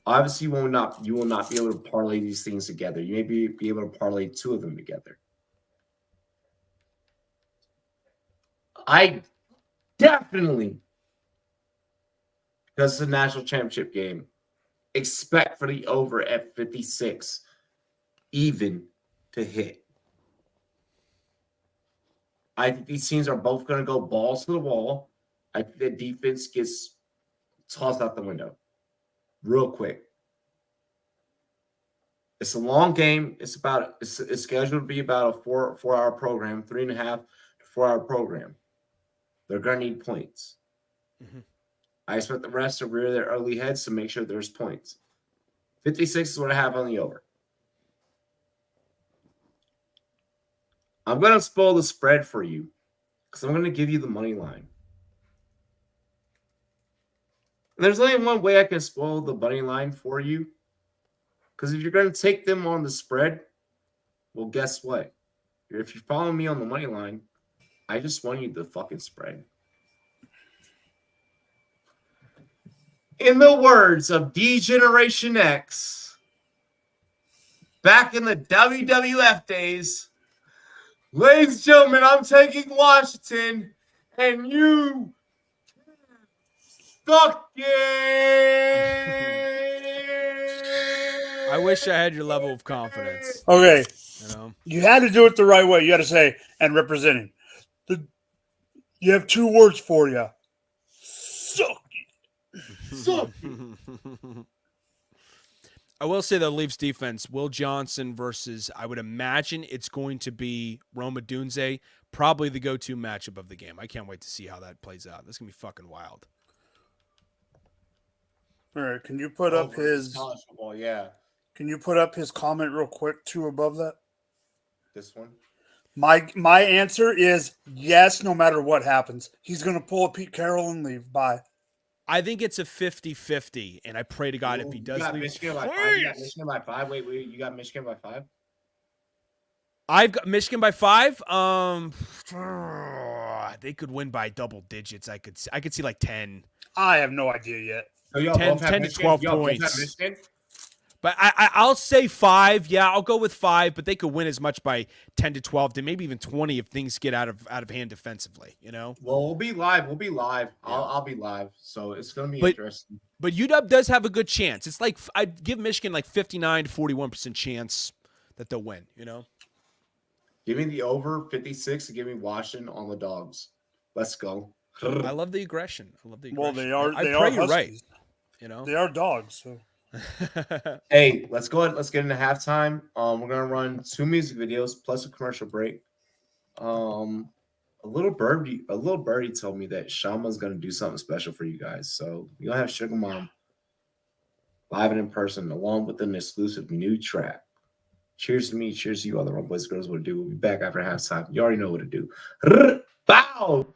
Obviously, you will not be able to parlay these things together. You may be able to parlay 2 of them together. I definitely, because it's a national championship game, expect for the over at 56 even to hit. I think these teams are both going to go balls to the wall. I think the defense gets tossed out the window real quick. It's a long game. It's scheduled to be about a 4-hour program, 3.5 to 4-hour program. They're going to need points. Mm-hmm. I expect the rest to rear their ugly heads to make sure there's points. 56 is what I have on the over. I'm going to spoil the spread for you because I'm going to give you the money line. And there's only one way I can spoil the money line for you, because if you're going to take them on the spread, well, guess what? If you're following me on the money line, I just want you the fucking spread. In the words of D-Generation X, back in the WWF days, ladies and gentlemen, I'm taking Washington, and you suck it. I wish I had your level of confidence. Okay. You had to do it the right way. You had to say, and representing. You have 2 words for you. Suck it. Suck it. I will say the Leafs defense, Will Johnson versus, I would imagine it's going to be Roma Dunze, probably the go-to matchup of the game. I can't wait to see how that plays out. That's going to be fucking wild. All right, can you put up his football, yeah. Can you put up his comment real quick too above that? This one? My answer is yes, no matter what happens. He's going to pull a Pete Carroll and leave. Bye. I think it's a 50-50, and I pray to God if he does leave. Michigan by 5. You got Michigan by 5. Wait, you got Michigan by 5? I've got Michigan by 5. They could win by double digits. I could see like 10. I have no idea yet. So 10 to 12 points. But I'll say 5. Yeah, I'll go with 5, but they could win as much by 10 to 12 to maybe even 20 if things get out of hand defensively, Well, we'll be live. Yeah. I'll be live. So it's going to be interesting. But UW does have a good chance. It's like I'd give Michigan like 59 to 41% chance that they'll win, Give me the over 56 and give me Washington on the dogs. Let's go. I love the aggression. Well, they are. I they pray are you're right. They are dogs. So. Hey, let's go ahead. Let's get into halftime. We're gonna run 2 music videos plus a commercial break. A little birdie told me that Shama's gonna do something special for you guys. So you're gonna have Sugar Mom live and in person, along with an exclusive new track. Cheers to me. Cheers to you, all the Rumboyz girls. What to do? We'll be back after halftime. You already know what to do. Bow.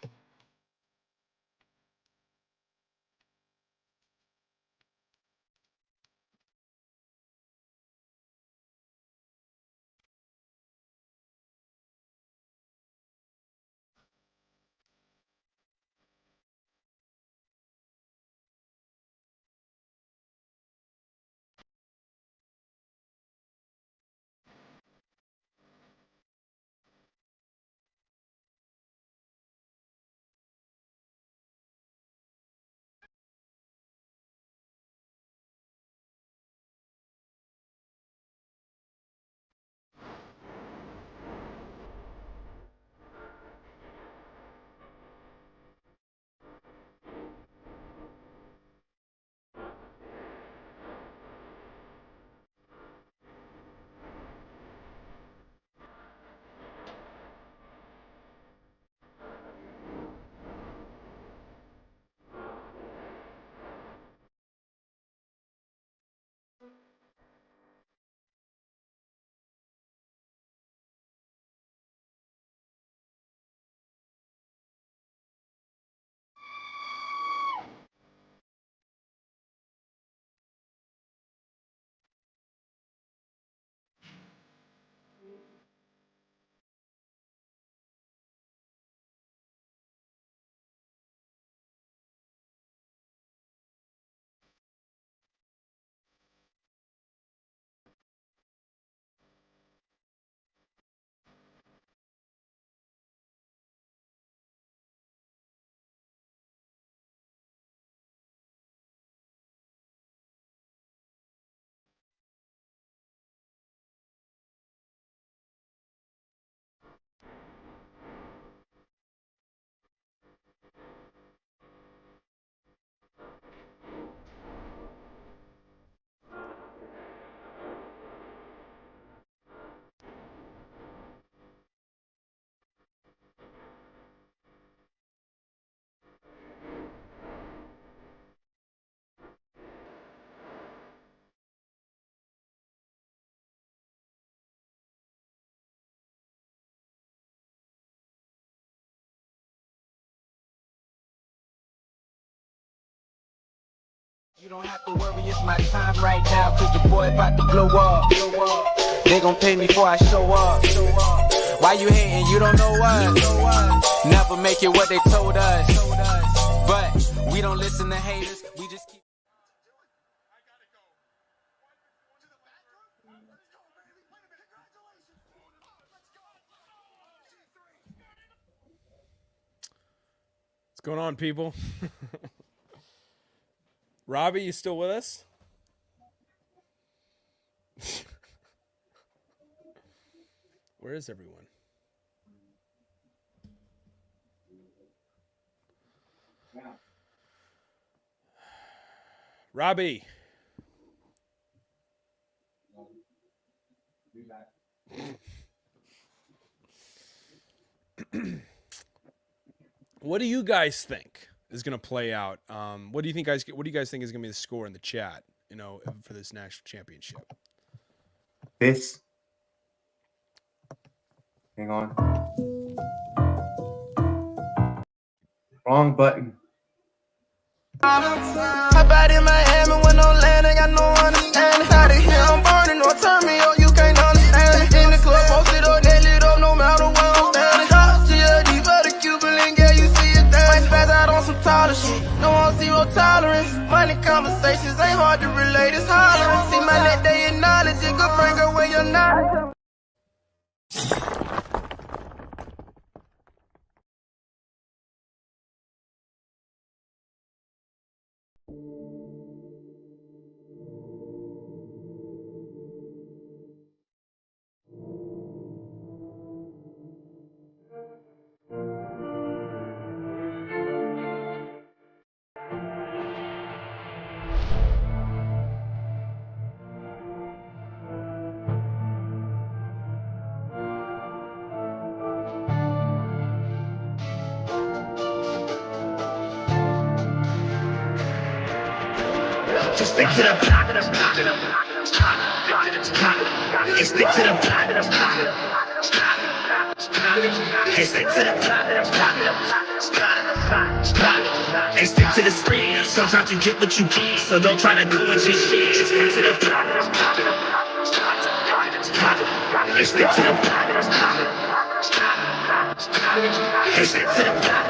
You don't have to worry, it's my time right now, cause the boy about to blow up. They gon' pay me before I show up. Why you hating? You don't know us. Never make it what they told us. But we don't listen to haters, we just keep. What's going on, people? Robbie, you still with us? Where is everyone? Robbie. What do you guys think is going to play out? What do you think, guys? What do you guys think is going to be the score in the chat? You know, for this national championship. This. Hang on. Wrong button. Hop out in Miami when I'm landing, got no understanding. Out of here, I'm burning, or turn me up, you can't understand. In the club, posted up, they lit up, no matter where I'm standing. Drop CLD for the Cuban link, yeah, you see it there. Might spaz out on some taller shit, no on zero tolerance. Money conversations ain't hard to relate, it's hollering. See my net, they acknowledge it, good friend, girl, where you're not. Just stick to the block, stick to the block. and stick to the plot. And stick to the plot. And stick to the script. Sometimes you get what you get, so don't try to go into shit. Just stick to the plot. And stick to the plot. And stick to the plot.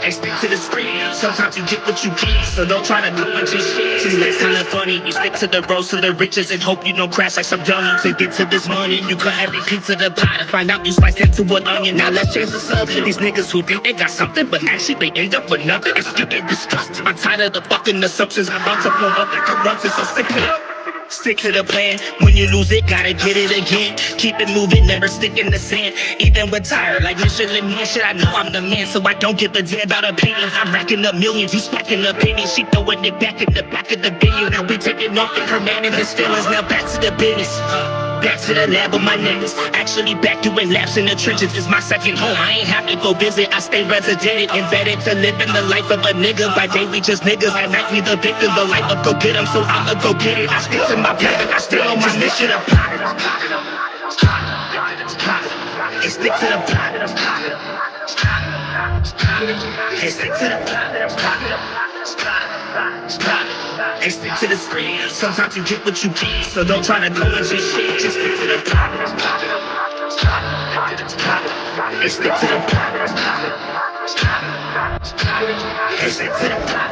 And stick to the script. Sometimes you get what you get, so don't try to go into shit. See, that's kinda funny. You stick to the road to the riches and hope you don't crash like some dummy. To get to this money, you cut every piece of the pie to find out you slice into an onion. Now let's change the subject. These niggas who think they got something, but actually they end up with nothing. It's getting disgusting. I'm tired of the fucking assumptions. I'm about to blow up like corruption, so stick it up. Stick to the plan. When you lose it, gotta get it again. Keep it moving, never stick in the sand. Even when tired, like Michelin Man, shit, I know I'm the man, so I don't give a damn about opinions. I'm racking up millions, you stacking opinions. She throwing it back in the back of the venue. Now we taking off in her man and his feelings. Now back to the business. Back to the lab with my niggas. Actually back doing laps in the trenches. It's my second home. I ain't have to go visit. I stay resident, embedded to living the life of a nigga. By day we just niggas. At night we the victim. The life of go get 'em, so I'ma go get it. I stick to my plan. I still on my mission. And stick to the plot. And stick to the plot. And stick to the script. Sometimes you get what you get, so don't try to go into shit. Just stick to the plot. And stick to the plot. And stick to the plot.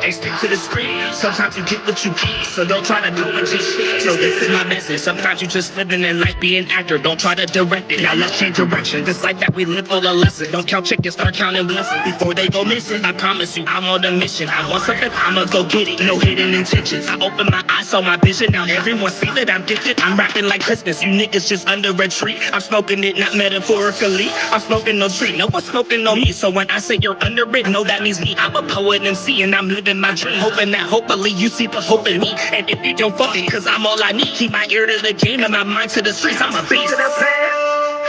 And stick to the script. Sometimes you get what you get, so don't try to go into shit. So this is my message. Sometimes you just living in life, be an actor. Don't try to direct it. Now let's change direction. This life that we live full of lessons. Don't count chickens, start counting blessings before they go missing. I promise you, I'm on a mission. I want something, I'ma go get it. No hidden intentions. I open my eyes, saw my vision. Now everyone see that I'm gifted. I'm rapping like Christmas. You niggas just under a tree. I'm smoking it, not metaphorically. I'm smoking no tree. No one's smoking on me. So when I say you're under it, no, that means me. I'm a poet MC and I'm living my dream. Hoping that hopefully you see the hope in me. And if you don't fuck it, cause I'm all I need. Keep my ear to the game and my mind to the streets. I'm a beast. Stick to the plan.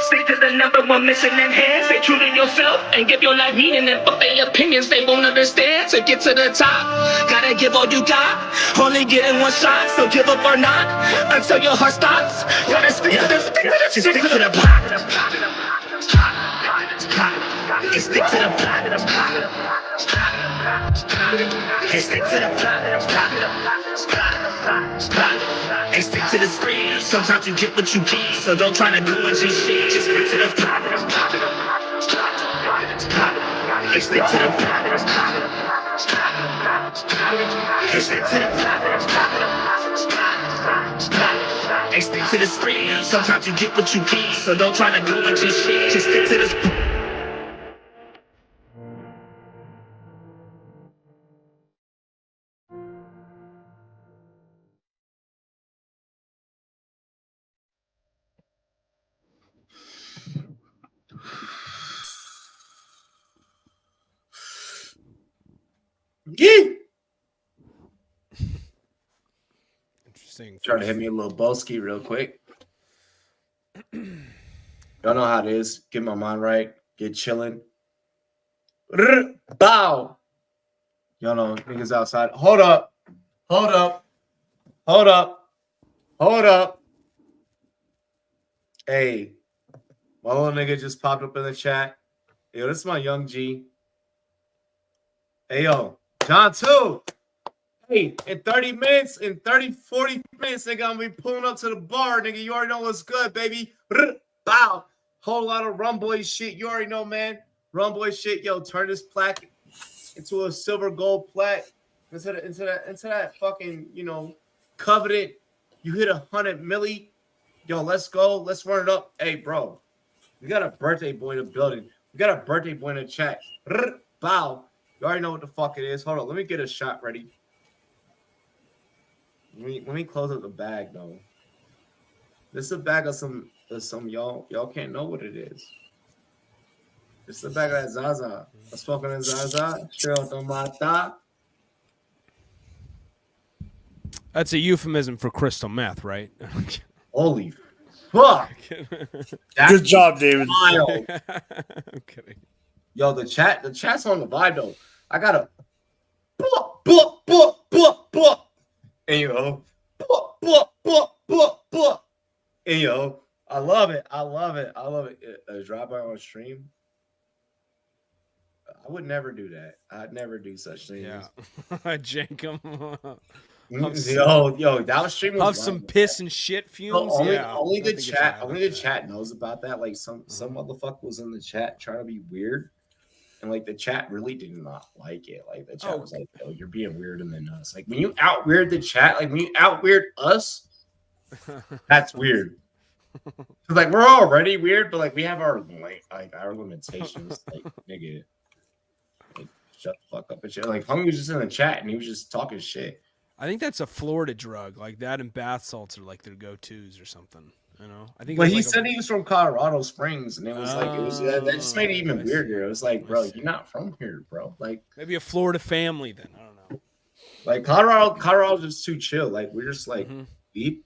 Stick to the number one mission in hand. Stay true to yourself and give your life meaning. And fuck their opinions, they won't understand. To get to the top, gotta give all you got. Only getting one shot, so give up or not until your heart stops. Gotta stick to the plot. And stick to the plot. And stick to the plot. And stick to the script. Sometimes you get what you get, so don't try to go into shit. Just stick to the plot. And stick to the plot. And stick to the plot. And stick to the script. Sometimes you get what you get, so don't try to go into shit. Just stick to the script. Yeah. Interesting. Trying to hit me a little Boski real quick. Y'all know how it is. Get my mind right. Get chilling. Bow. Y'all know niggas outside. Hold up. Hold up. Hold up. Hold up. Hey. My little nigga just popped up in the chat. Yo, this is my young G. Hey, yo. John, too. Hey, in 30 minutes, in 30, 40 minutes, nigga, I'm going to be pulling up to the bar, nigga. You already know what's good, baby. Bow. Whole lot of Rumboyz shit. You already know, man. Rumboyz shit. Yo, turn this plaque into a silver gold plaque. Into that fucking, you know, coveted. You hit 100 milli. Yo, let's go. Let's run it up. Hey, bro. We got a birthday boy in the building. We got a birthday boy in the chat. Bow. You already know what the fuck it is. Hold on. Let me get a shot ready. Let me close up the bag, though. This is a bag of some y'all can't know what it is. This is a bag of that Zaza. I'm smoking a Zaza. Straight out the mata. That's a euphemism for crystal meth, right? Holy fuck. Good job, David. Wild. I'm kidding. Yo, the chat's on the vibe, though. I got a And yo, and yo, I love it. Drop by on stream. I would never do that. I'd never do such things. Yeah. Jank him. Yo, that stream was Have some piss and shit fumes. Only the chat knows about that. Like some motherfucker was in the chat trying to be weird, and like the chat really did not like it. Like the chat was like, "Yo, you're being weirder than us." Like when you out weird the chat, like when you out weird us, that's weird. Cause like we're already weird, but like we have our our limitations. Like nigga, like, shut the fuck up and shit. Like Hung was just in the chat and he was just talking shit. I think that's a Florida drug. Like that and bath salts are like their go-tos or something. You know, I think. But he said he was from Colorado Springs, and it was that just made it even weirder. It was like, bro, you're not from here, bro. Like maybe a Florida family then. I don't know. Like Colorado's just too chill. Like we're just like beep.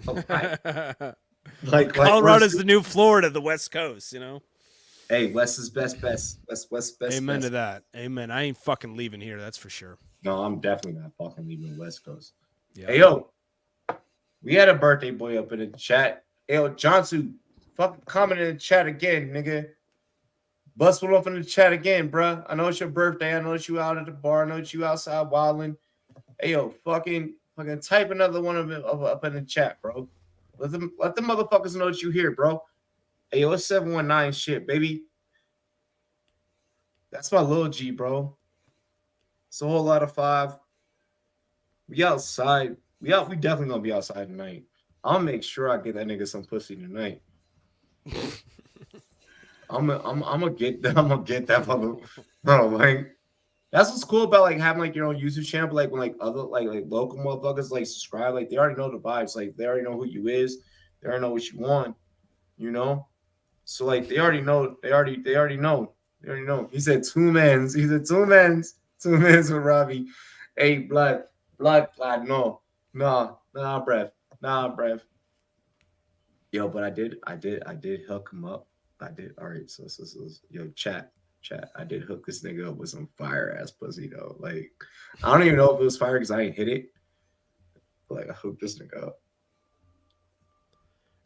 Oh, like Colorado's the new Florida, the West Coast. You know. Hey, West is best. West best. Amen to that. Amen. I ain't fucking leaving here. That's for sure. No, I'm definitely not fucking leaving the West Coast. Yeah. Hey, yo, we had a birthday boy up in the chat. Hey, yo, Johnson, fucking comment in the chat again, nigga. Bust one up in the chat again, bruh. I know it's your birthday. I know it's you out at the bar. I know it's you outside wilding. Hey, yo, fucking type another one of it up in the chat, bro. Let the motherfuckers know that you here, bro. Hey, yo, it's 719 shit, baby. That's my little G, bro. It's a whole lot of 5. We outside. We definitely gonna be outside tonight. I'll make sure I get that nigga some pussy tonight. I'm gonna get that mother. Bro, like that's what's cool about like having like your own YouTube channel. But like when like other like local motherfuckers like subscribe, like they already know the vibes. Like they already know who you is. They already know what you want. You know. So like they already know. They already know. He said 2 mans. He said 2 mans. 2 mans with Robbie. Hey, blood. No, breath. Yo, but I did hook him up. I did. All right, so yo, chat. I did hook this nigga up with some fire ass pussy though. Like, I don't even know if it was fire because I ain't hit it. But like, I hooked this nigga up.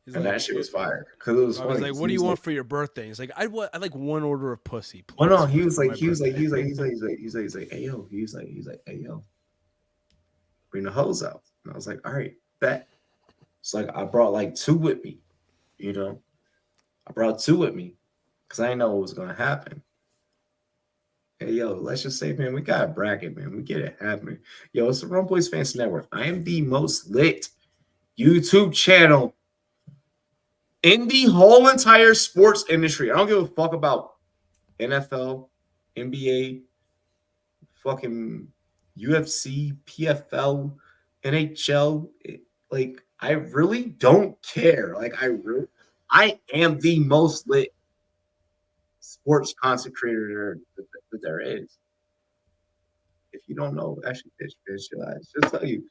And like, that shit was fire. Cause it was funny. I was like, "What do you want for your birthday?" He's like, "I like 1 order of pussy." Please. Oh no, he was like, hey yo, bring the hose out. And I was like, all right, bet. It's like I brought like 2 with me, you know. I brought 2 with me because I didn't know what was gonna happen. Hey yo, let's just say, man, we got a bracket, man. We get it happening. Yo, it's the Rumboyz Fantasy Network. I am the most lit YouTube channel in the whole entire sports industry. I don't give a fuck about NFL, NBA, fucking UFC, PFL, NHL. Like, I really don't care. Like, I am the most lit sports content creator that there is. If you don't know, actually, bitch, I should tell you.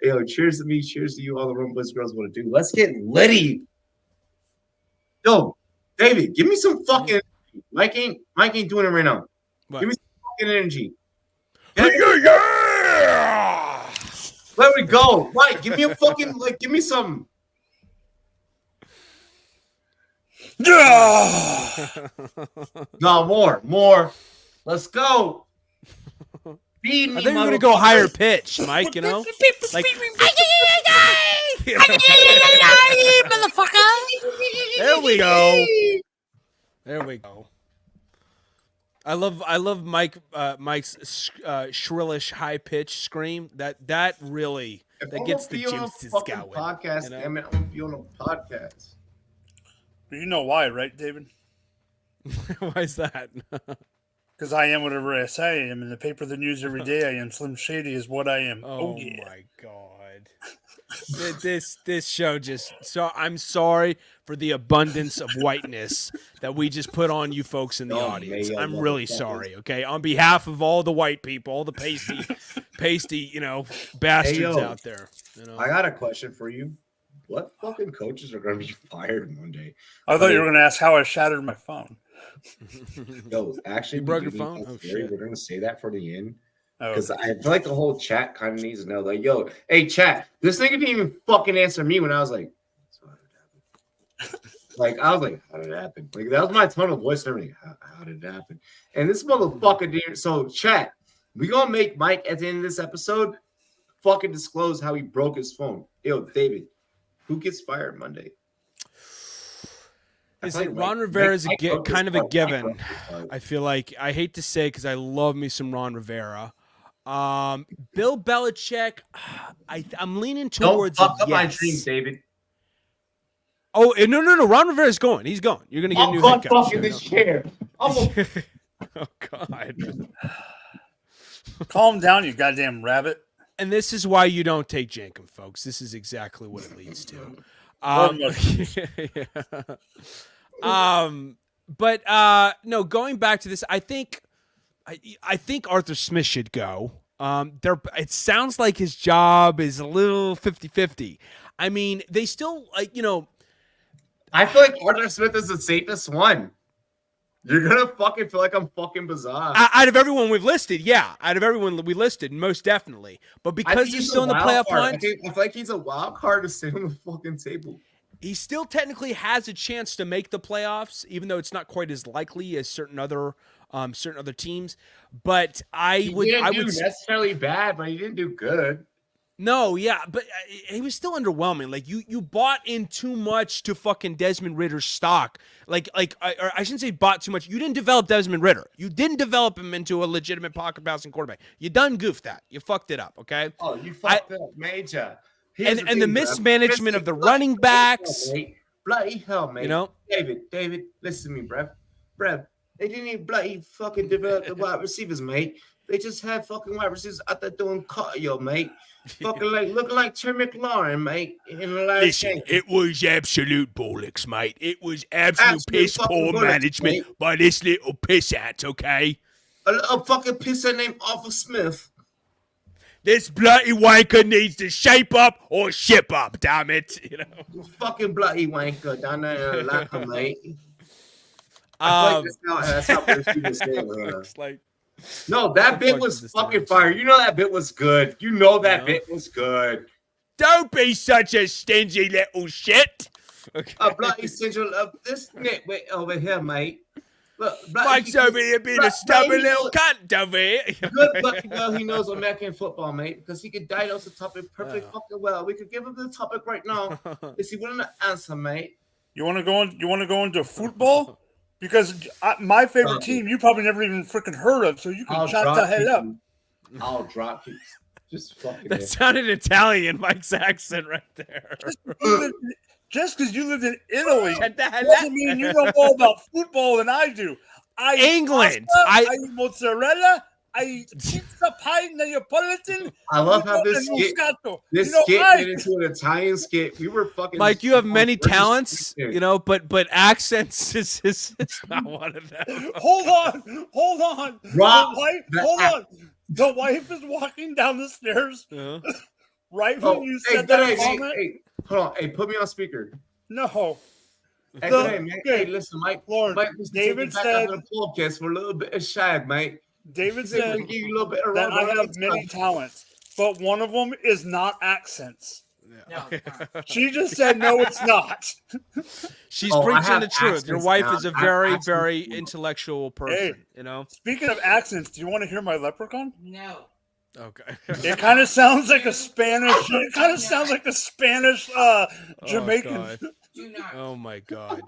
Hey, yo, cheers to me. Cheers to you, all the Rumboyz girls want to do. Let's get litty. Yo, David, give me some fucking Mike ain't doing it right now. What? Give me some fucking energy. Yeah. There we go. Mike, give me a fucking give me some. Yeah. No, more. Let's go. Feed me, I think we're gonna go higher pitch, Mike. You know, like. Motherfucker. There we go. I love Mike's shrillish high pitch scream. That really gets the juices going. Podcast, you know? Damn it, I'm gonna be on a podcast. You know why, right, David? Why is that? Because I am whatever I say I am. In the paper, the news every day, I am. Slim Shady is what I am. Oh yeah. My God. This show just I'm sorry for the abundance of whiteness that we just put on you folks in the audience. I'm really sorry, okay? On behalf of all the white people, all the pasty, bastards out there. You know? I got a question for you. What fucking coaches are going to be fired one day? I thought you were going to ask how I shattered my phone. Yo, actually, you broke your phone? We're going to say that for the end. Because I feel like the whole chat kind of needs to know, like, yo, hey, chat, this nigga didn't even fucking answer me when I was like, so how did it happen? Like, I was like, how did it happen? Like, that was my tone of voice and everything. How did it happen? And this motherfucker didn't. So, chat, we gonna make Mike at the end of this episode fucking disclose how he broke his phone. Yo, David, who gets fired Monday? Is it Ron Rivera is kind of a given? I feel like, I hate to say because I love me some Ron Rivera. Bill Belichick, I'm leaning towards Don't fuck up my yes. dreams, David. Oh, no. Ron Rivera's going. He's going. You're going to get a new head coach. Fucking this chair. Oh, God. Calm down, you goddamn rabbit. And this is why you don't take Jankum, folks. This is exactly what it leads to. But no, going back to this, I think Arthur Smith should go. It sounds like his job is a little 50-50. I mean, they still I feel like Arthur Smith is the safest one. You're gonna fucking feel like I'm fucking bizarre. Out of everyone we've listed, yeah. Out of everyone we listed, most definitely. But because he's still in the playoff hunt, I feel like he's a wild card to sit on the fucking table. He still technically has a chance to make the playoffs, even though it's not quite as likely as certain other teams. But I would necessarily bad, but he didn't do good. No, yeah, but he was still underwhelming. Like you bought in too much to fucking Desmond Ritter's stock. Or I shouldn't say bought too much. You didn't develop Desmond Ritter. You didn't develop him into a legitimate pocket passing quarterback. You done goofed that. You fucked it up. Okay. Oh, you fucked up, major. And the mismanagement of the running backs. Bloody hell, mate. You know, David, listen to me, bruv. They didn't even bloody fucking develop the wide receivers, mate. They just had fucking wide receivers out there doing cardio, mate. Fucking looking like Terry McLaurin, mate. In the last game. It was absolute bollocks, mate. It was absolute piss poor management by this little pissant, okay? A little fucking pisser named Arthur Smith. This bloody wanker needs to shape up or ship up, damn it. You know, you fucking bloody wanker down there in the locker, mate. That's how people say it. Like, no, that bit was fucking fire. You know that bit was good. You know that bit was good. Don't be such a stingy little shit. Okay. A bloody stingy this nitwit over here, mate. Look, Mike's over here being a stubborn little cunt over here. Good lucky girl, he knows American football, mate, because he could diagnose the topic perfectly fucking well. We could give him the topic right now. Is he willing to answer, mate? You want to go into football? Because my favorite team, you probably never even freaking heard of, so you can shut the hell up. I'll drop you. Just fucking. That sounded Italian, Mike's accent right there. Just because you lived in Italy doesn't mean you know more about football than I do. England. I eat mozzarella. I eat pizza pie Neapolitan. I love how this skit made into an Italian skit. We were fucking. Mike, you have many talents, but accents is not one of them. Hold on. Rob, hold on. The wife is walking down the stairs. Right when you said that comment. Hey, hold on. Hey, put me on speaker. No. Hey, listen, Mike. Lord, David said the podcast for a little bit of shag, mate. David said that I have many talents, but one of them is not accents. No, she just said no, it's not. She's preaching the truth. Your wife is a very, very intellectual person. Hey, speaking of accents, do you want to hear my leprechaun? No. Okay. It kind of sounds like a Spanish. It kind of sounds like the Spanish Jamaican. Do not. Oh my God.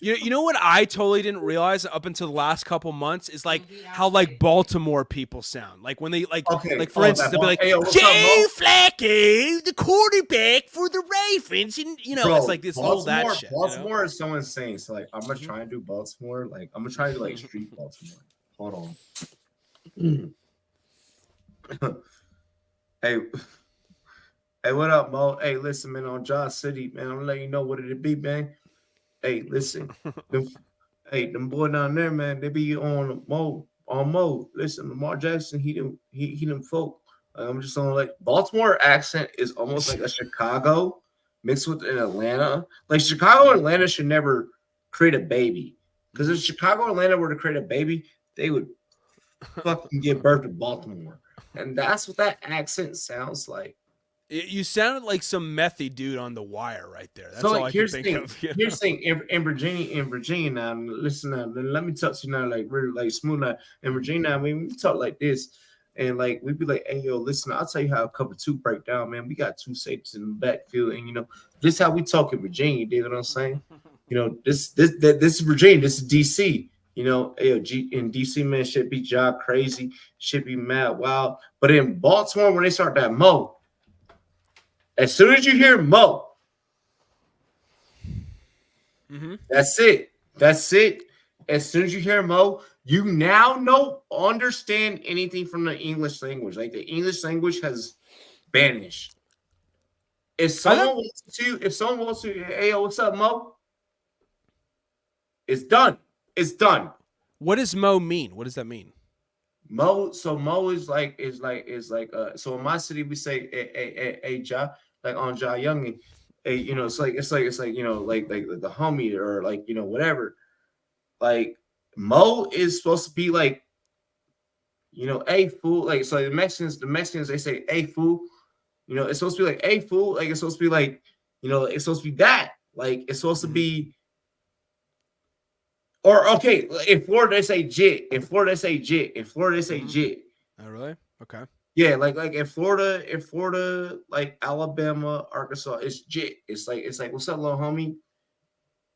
You know what I totally didn't realize up until the last couple months is like how like Baltimore people sound. Like when they like for instance they'll be like Jay Flacco, the quarterback for the Ravens, and Bro, it's like this all that shit. Baltimore is someone saying so like I'm gonna try and do Baltimore, like I'm gonna try to do like street Baltimore. Hold on. Hey, what up, Mo? Hey, listen, man, on Josh City, man, I'm gonna let you know what it'd be, man. Hey, listen, them boy down there, man, they be on Mo. Listen, Lamar Jackson, he them folk. I'm just on like Baltimore accent is almost like a Chicago mixed with an Atlanta. Like Chicago and Atlanta should never create a baby, because if Chicago and Atlanta were to create a baby, they would fucking give birth to Baltimore. And that's what that accent sounds like. You sounded like some methy dude on The Wire right there. That's So all like, I can here's the think thing. of. You know? Here's the thing. In Virginia now, listen now. Let me talk to you now, like really, like smooth now. In Virginia, I mean, we talk like this, and like we'd be like, "Hey, yo, listen, I'll tell you how a cover two break down, man. We got two safeties in the backfield, and this how we talk in Virginia. You dig what I'm saying? This is Virginia. This is DC. Hey, yo, in DC, man, shit be job crazy, shit be mad wild. But in Baltimore, when they start that Mo, as soon as you hear Mo, that's it. That's it. As soon as you hear Mo, you now understand anything from the English language. Like the English language has vanished. If someone wants to, hey, yo, what's up, Mo? It's done. It's done. What does Mo mean? What does that mean? Mo, so Mo is like so in my city we say a Ja, like on Ja Youngin. It's like like the homie or like whatever. Like Mo is supposed to be like a fool. Like so the Mexicans they say a fool. It's supposed to be like a fool. Like it's supposed to be like it's supposed to be that. Like it's supposed to be. Or okay, in Florida they say jit. In Florida they say jit. In Florida they say jit. Oh, really? Okay. Yeah, like in Florida, like Alabama, Arkansas, it's jit. It's like what's up, little homie?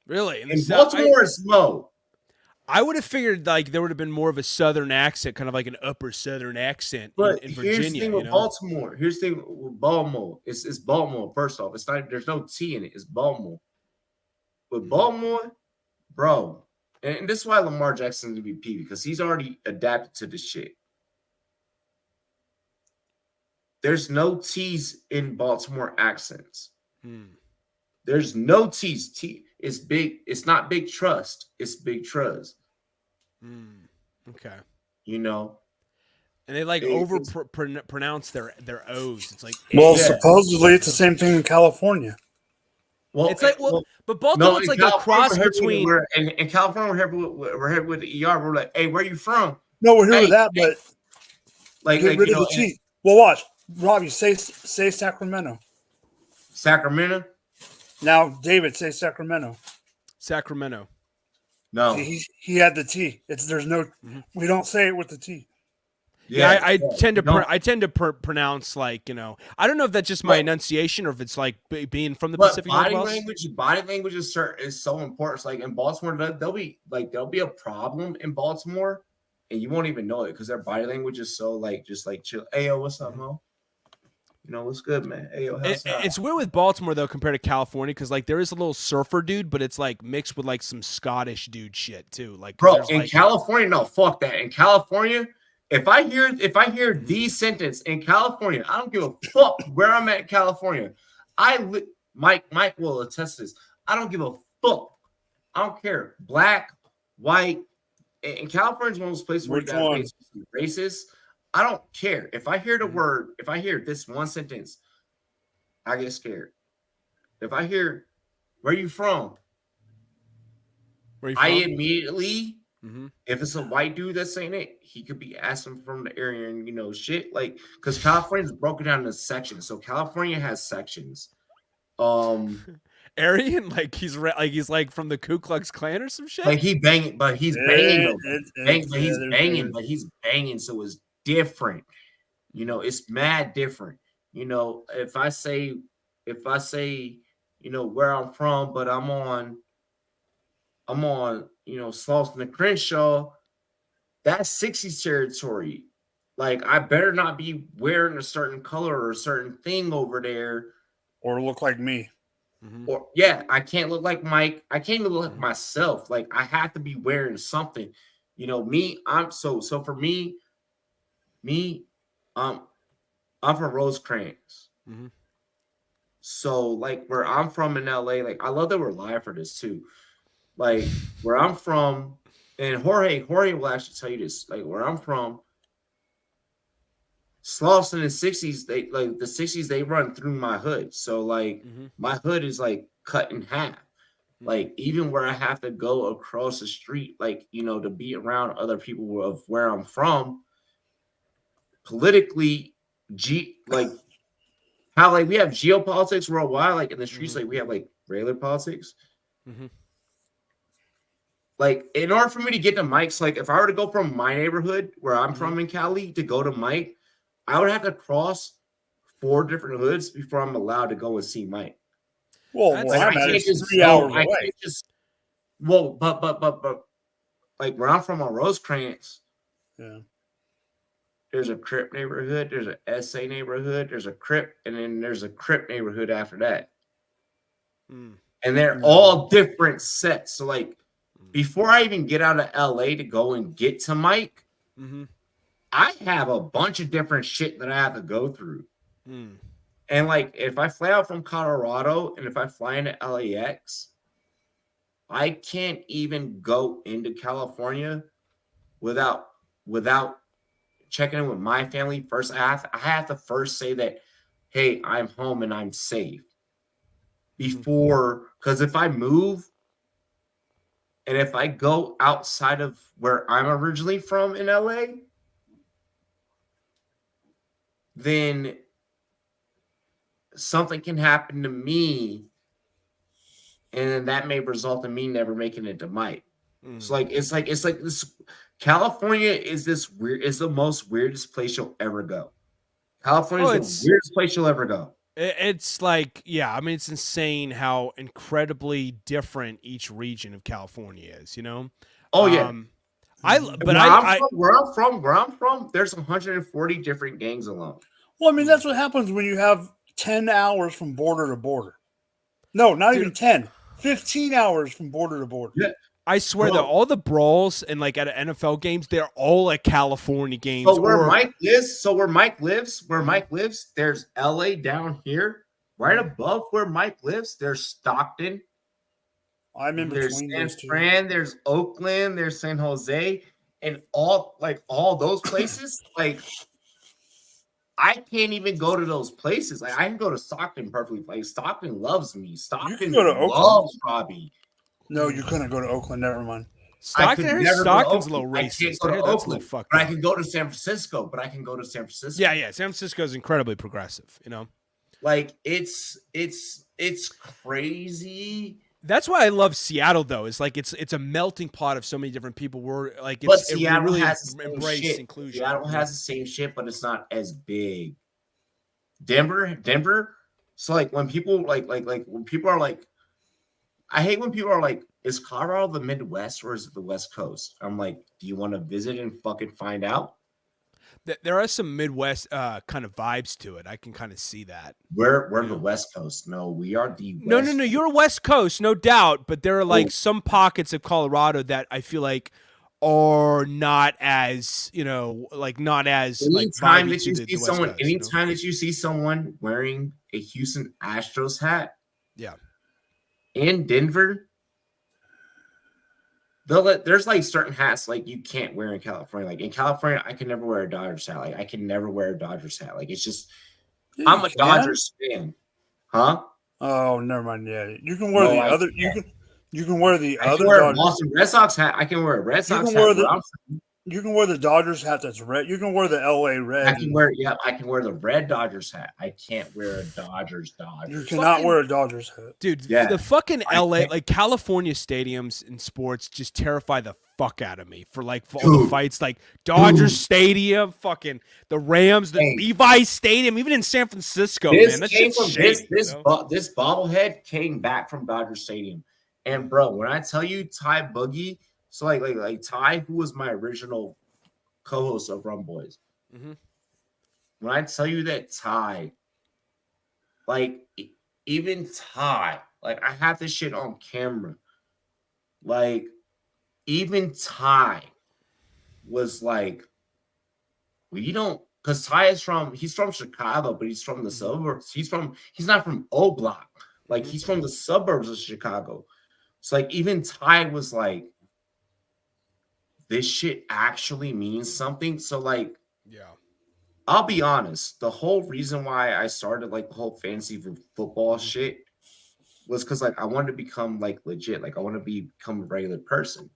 Really? In Baltimore, it's Mo. I would have figured like there would have been more of a southern accent, kind of like an upper southern accent in Virginia. Here's the thing with Baltimore. Here's the thing with Baltimore. It's Baltimore. First off, it's not. There's no T in it. It's Baltimore. But Baltimore, bro. And this is why Lamar Jackson's MVP, because he's already adapted to this shit. There's no T's in Baltimore accents. There's no T's. T is big. It's not big trust. It's big trust. Okay. And they like pronounce their O's. It's like supposedly it's the same thing in California. Well, it's like but Baltimore's like a cross between. In California, we're here with the ER. We're like, hey, where you from? No, we're here with that, but like get rid of the T. Well, watch, Robbie, say Sacramento. Sacramento. Now, David, say Sacramento. Sacramento. No, he had the T. There's no. We don't say it with the T. Yeah, I tend to pronounce like I don't know if that's just my enunciation or if it's like being from the Pacific Northwest. Body language is so important. It's like in Baltimore, there'll be a problem in Baltimore, and you won't even know it because their body language is so just chill. Hey yo, what's up, Mo? What's good, man? Hey yo, it's weird with Baltimore though compared to California because like there is a little surfer dude, but it's like mixed with like some Scottish dude shit too. Like bro, in California, no, fuck that. In California. If I hear the sentence in California, I don't give a fuck where I'm at in California. Mike will attest to this. I don't give a fuck. I don't care. Black, white. In California is one of those places where you gotta be racist. I don't care. If I hear the word, if I hear this one sentence, I get scared. If I hear where you from, I immediately. If it's a white dude that's saying it, he could be asking from the area and shit like because California's broken down into sections. So California has sections. Aryan, like he's from the Ku Klux Klan or some shit. Like he's banging. But he's banging. So it's different. It's mad different. If I say where I'm from, but I'm on Slauson and Crenshaw, that's 60s territory. Like, I better not be wearing a certain color or a certain thing over there. Or look like me. Or, yeah, I can't look like Mike. I can't even look like myself. Like, I have to be wearing something. I'm for me, I'm from Rosecrans. So, like, where I'm from in LA, like, I love that we're live for this, too. Like where I'm from, and Jorge will actually tell you this. Like where I'm from, Slauson and 60s, the 60s they run through my hood. So like my hood is like cut in half. Like even where I have to go across the street, like to be around other people of where I'm from, politically, like how like we have geopolitics worldwide, like in the streets, like we have like regular politics. Like in order for me to get to Mike's, like if I were to go from my neighborhood where I'm from in Cali to go to Mike, I would have to cross 4 different hoods before I'm allowed to go and see Mike. Well, like, I can't just 3 hours away. I can't just but like where I'm from on Rosecrans, there's a Crip neighborhood, there's a SA neighborhood, there's a Crip, and then there's a Crip neighborhood after that. And they're all different sets. So like before I even get out of LA to go and get to Mike, I have a bunch of different shit that I have to go through. And like if I fly out from Colorado and if I fly into LAX, I can't even go into California without checking in with my family first. I have to first say that, hey, I'm home and I'm safe. Before, because if I move and if I go outside of where I'm originally from in LA, then something can happen to me, and then that may result in me never making it to Mike. It's like this. California is the most weirdest place you'll ever go. California is the weirdest place you'll ever go. It's like, yeah, I mean, it's insane how incredibly different each region of California is, you know? Oh, yeah. Where I'm from, there's 140 different gangs alone. Well, I mean, that's what happens when you have 10 hours from border to border. No, not even 10. 15 hours from border to border. Yeah. I swear that all the brawls and like at NFL games, they're all at California games. So where Mike lives, there's LA down here. Right above where Mike lives, there's Stockton. I'm in between There's those two. San Fran, there's Oakland, there's San Jose, and all those places, like I can't even go to those places. Like I can go to Stockton perfectly. Like Stockton loves me. Stockton loves Robbie. No, you couldn't go to Oakland. Never mind. Stockton's a little racist. I can't go to Oakland, but I can go to San Francisco. Yeah, San Francisco is incredibly progressive. You know, like it's crazy. That's why I love Seattle, though. It's like it's a melting pot of so many different people. We're like, Seattle really has the same embrace shit. inclusion. Seattle has the same shit, but it's not as big. Denver. So like when people when people are like, I hate when people are like, is Colorado the Midwest or is it the West Coast? I'm like, do you want to visit and fucking find out? There are some Midwest kind of vibes to it. I can kind of see that. We're the West Coast. No, we are the West No. You're West Coast, no doubt. But there are like some pockets of Colorado that I feel like are not as, not as anytime that you see someone wearing a Houston Astros hat, in Denver, there's like certain hats like you can't wear in California. Like in California, I can never wear a Dodgers hat. Like I can never wear a Dodgers hat. Like it's just I'm a Dodgers fan. Huh? Oh, never mind. Yeah. You can wear you can wear the other Dodgers. Boston Red Sox hat. I can wear a Red Sox hat. You can wear the Dodgers hat that's red. You can wear the LA red. I can wear the red Dodgers hat. I can't wear a Dodgers. You cannot wear a Dodgers hat. Dude, the fucking LA, like California stadiums in sports just terrify the fuck out of me for all the fights. Like Dodgers Stadium, fucking the Rams, the Levi Stadium, even in San Francisco, man. That's this bobblehead came back from Dodger Stadium. And bro, when I tell you Ty Boogie, so like Ty, who was my original co-host of Rumboyz, when I tell you that Ty, like even Ty, like I have this shit on camera, like even Ty was like, well, you don't, because Ty he's from Chicago, but he's from the suburbs. He's not from O Block, like he's from the suburbs of Chicago. So like even Ty was like, this shit actually means something. So like, I'll be honest. The whole reason why I started like the whole fantasy football shit was because like I wanted to become like legit. Like I want to become a regular person.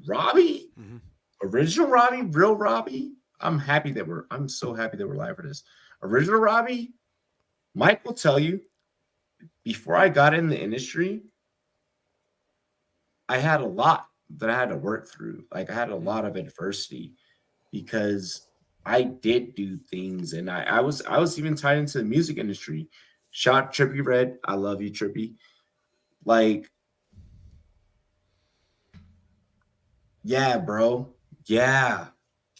Robbie, original Robbie, real Robbie. I'm happy that I'm so happy that we're live for this. Original Robbie, Mike will tell you, before I got in the industry, I had a lot that I had to work through. Like I had a lot of adversity because I did do things, and I was even tied into the music industry. Shout out Trippy Red, I love you, Trippy. Like, yeah, bro, yeah.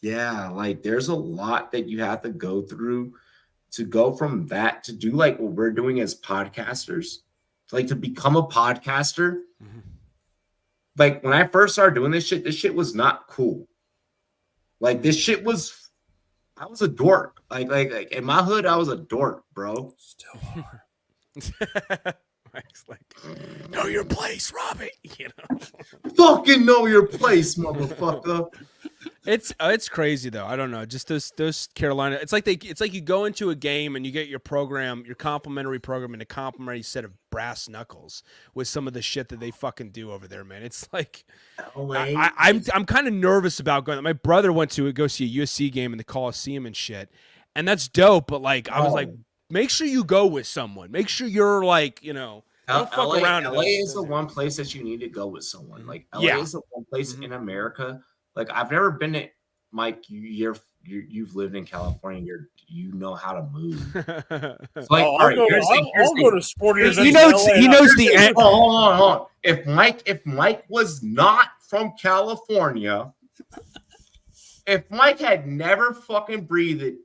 Like, there's a lot that you have to go through to go from that to do like what we're doing as podcasters, like to become a podcaster. Mm-hmm. Like when I first started doing this shit was not cool. Like this shit was, I was a dork. Like in my hood, I was a dork, bro. Still are. Mike's like, know your place, Robbie. You know, fucking know your place, motherfucker. It's crazy though. I don't know. Just those Carolina. It's like you go into a game and you get your complimentary program, and a complimentary set of brass knuckles with some of the shit that they fucking do over there, man. It's like I'm kind of nervous about going. My brother went to go see a USC game in the Coliseum and shit, and that's dope. But like I was like, make sure you go with someone. Make sure you're like, you know, don't fuck around. LA is the one place that you need to go with someone. Like LA is the one place in America. Like I've never been to, Mike. You've lived in California. You know how to move. It's like, I'll go to sporting events. He knows the end. Hold on. If Mike was not from California, if Mike had never fucking breathed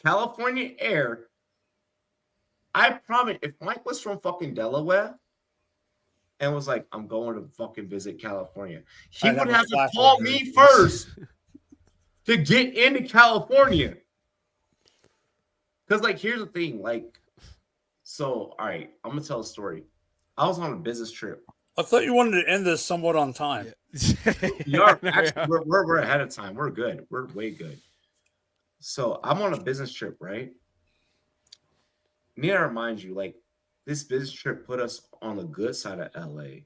California air, I promise, if Mike was from fucking Delaware and was like, I'm going to fucking visit California, he would have to call me first to get into California. Because, like, here's the thing. Like, so, all right, I'm going to tell a story. I was on a business trip. I thought you wanted to end this somewhat on time. We're ahead of time. We're good. We're way good. So, I'm on a business trip, right? Need to remind you, like, this business trip put us on the good side of LA,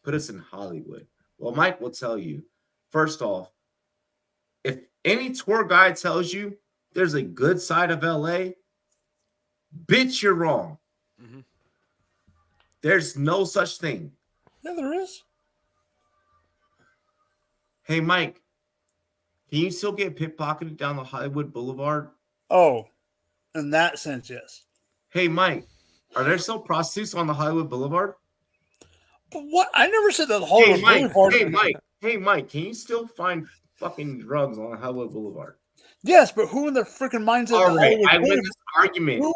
put us in Hollywood. Well, Mike will tell you, first off, if any tour guide tells you there's a good side of LA, bitch, you're wrong. There's no such thing. Yeah, there is. Hey, Mike, can you still get pickpocketed down the Hollywood Boulevard? Oh, in that sense, yes. Hey, Mike, are there still prostitutes on the Hollywood Boulevard? But what? I never said that Hollywood Boulevard. Hey, Mike, can you still find fucking drugs on Hollywood Boulevard? Yes, but who in their freaking mindset? All right, I win this argument. Who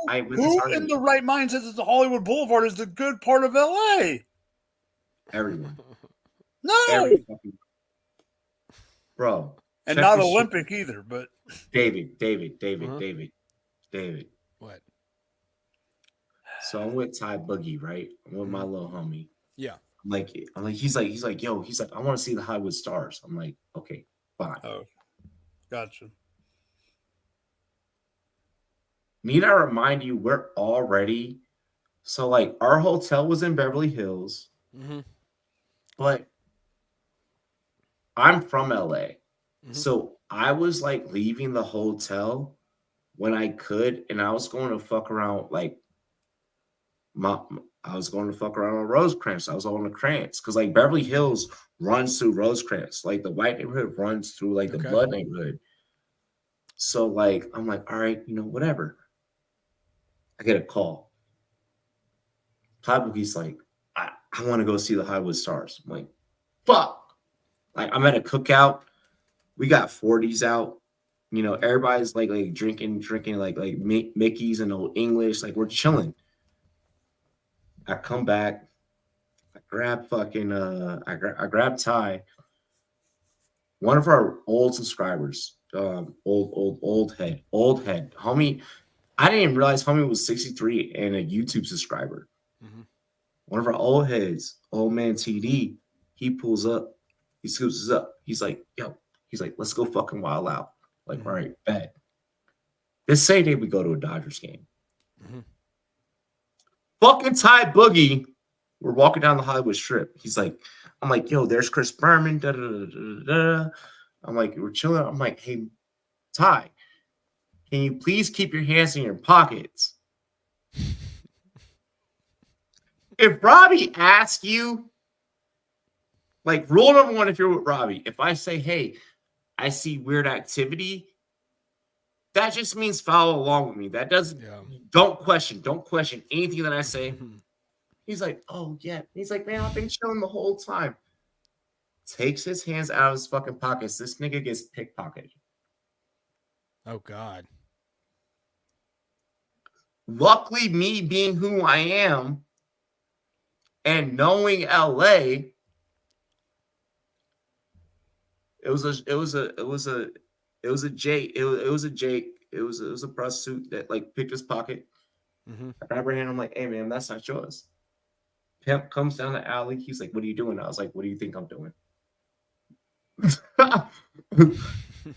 in the right mindset that the Hollywood Boulevard is the good part of LA? Everyone. No. Bro. And not Olympic either, but David. What? So I'm with Ty Boogie, right? I'm with my little homie. Yeah. I'm like, he's like, I want to see the Hollywood Stars. I'm like, okay, fine. Oh, gotcha. Need I remind you, we're already, so like our hotel was in Beverly Hills, but I'm from LA. So I was like leaving the hotel when I could, and I was going to fuck around like I was going to fuck around on Rosecrans. I was on the Krantz because like Beverly Hills runs through Rosecrans. Like the white neighborhood runs through like the blood neighborhood. So like I'm like, all right, whatever. I get a call. He's like, I want to go see the Hollywood Stars. I'm like, fuck. Like I'm at a cookout. We got 40s out. Everybody's like drinking like Mickey's and Old English. Like we're chilling. I come back. I grab fucking I grab Ty. One of our old subscribers, old head, homie. I didn't even realize homie was 63 and a YouTube subscriber. One of our old heads, old man TD, he pulls up, he scoops us up. He's like, let's go fucking wild out. Like, all right, bet. This same day we go to a Dodgers game. Fucking Ty Boogie, we're walking down the Hollywood Strip. I'm like, yo, there's Chris Berman. I'm like, we're chilling. I'm like, hey, Ty, can you please keep your hands in your pockets? If Robbie asks you, like rule number one, if you're with Robbie, if I say, hey, I see weird activity, that just means follow along with me. That doesn't, don't question anything that I say. He's like, oh, yeah. He's like, man, I've been chilling the whole time. Takes his hands out of his fucking pockets. This nigga gets pickpocketed. Oh, God. Luckily, me being who I am and knowing LA, it was a prostitute that like picked his pocket. I grab her hand. I'm like, hey man, that's not yours. Pimp comes down the alley. He's like, what are you doing? I was like, what do you think I'm doing?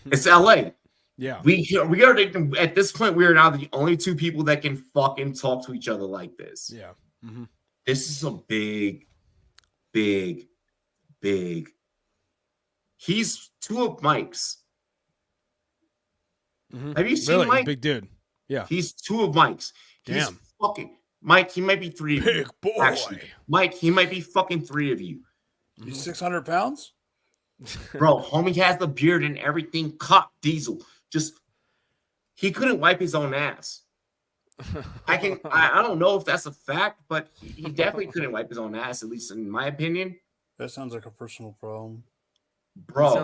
It's LA. Yeah. We are at this point, we are now the only two people that can fucking talk to each other like this. Yeah. This is a big. He's two of Mike's. Have you seen Mike? Big dude. Yeah. He's two of Mike's. He's Damn. fucking Mike. He might be three of you. Big boy. Actually, Mike, he might be fucking three of you. He's 600 pounds? Bro, homie has the beard and everything. Cop diesel. Just he couldn't wipe his own ass. I don't know if that's a fact, but he definitely couldn't wipe his own ass, at least in my opinion. That sounds like a personal problem. Bro. It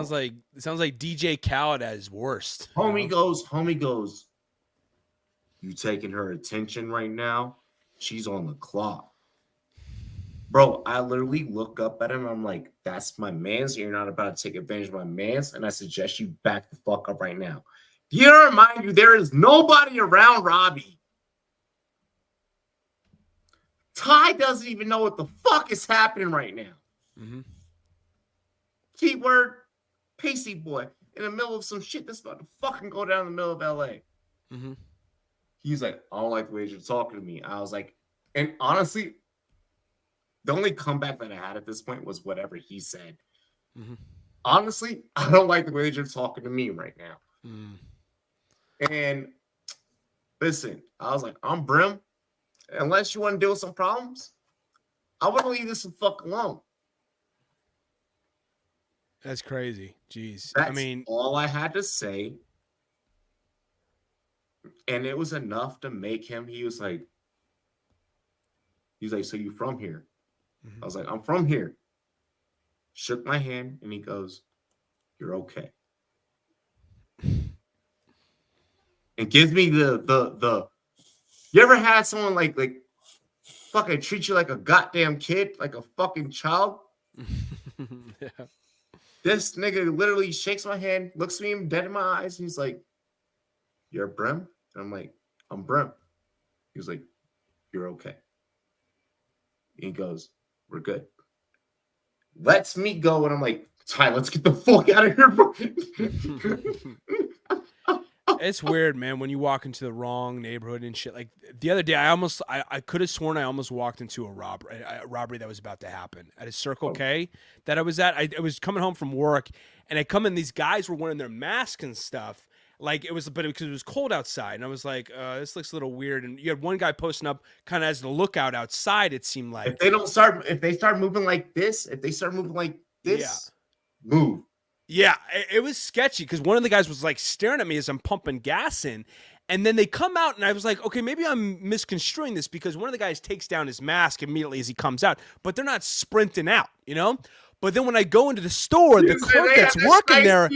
sounds like DJ Khaled at his worst. Homie goes, you taking her attention right now? She's on the clock. Bro, I literally look up at him. I'm like, that's my man's. You're not about to take advantage of my man's. And I suggest you back the fuck up right now. You know, remind you, there is nobody around Robbie. Ty doesn't even know what the fuck is happening right now. Keyword, Pacey boy, in the middle of some shit that's about to fucking go down in the middle of LA. He's like, I don't like the way you're talking to me. I was like, and honestly, the only comeback that I had at this point was whatever he said. Honestly, I don't like the way you're talking to me right now. And listen, I was like, I'm Brim. Unless you want to deal with some problems, I want to leave this the fuck alone. That's crazy. Jeez. That's all I had to say. And it was enough to make him, he was like, so you from here? I was like, I'm from here. Shook my hand and he goes, you're okay. And gives me the you ever had someone like fucking treat you like a goddamn kid, like a fucking child? Yeah. This nigga literally shakes my hand, looks me dead in my eyes, and he's like, you're Brim? And I'm like, I'm Brim. He was like, you're okay. And he goes, we're good. Lets me go, and I'm like, Ty, let's get the fuck out of here, bro. It's weird, man, when you walk into the wrong neighborhood and shit. Like the other day, I could have sworn I almost walked into a robbery that was about to happen at a Circle K that I was at. I was coming home from work, and I come in, these guys were wearing their masks and stuff. Like because it was cold outside, and I was like, this looks a little weird. And you had one guy posting up kind of as the lookout outside, it seemed like. If they start moving like this, move. Yeah, it was sketchy because one of the guys was like staring at me as I'm pumping gas in. And then they come out and I was like, okay, maybe I'm misconstruing this because one of the guys takes down his mask immediately as he comes out, but they're not sprinting out, you know? But then when I go into the store, the clerk that's working there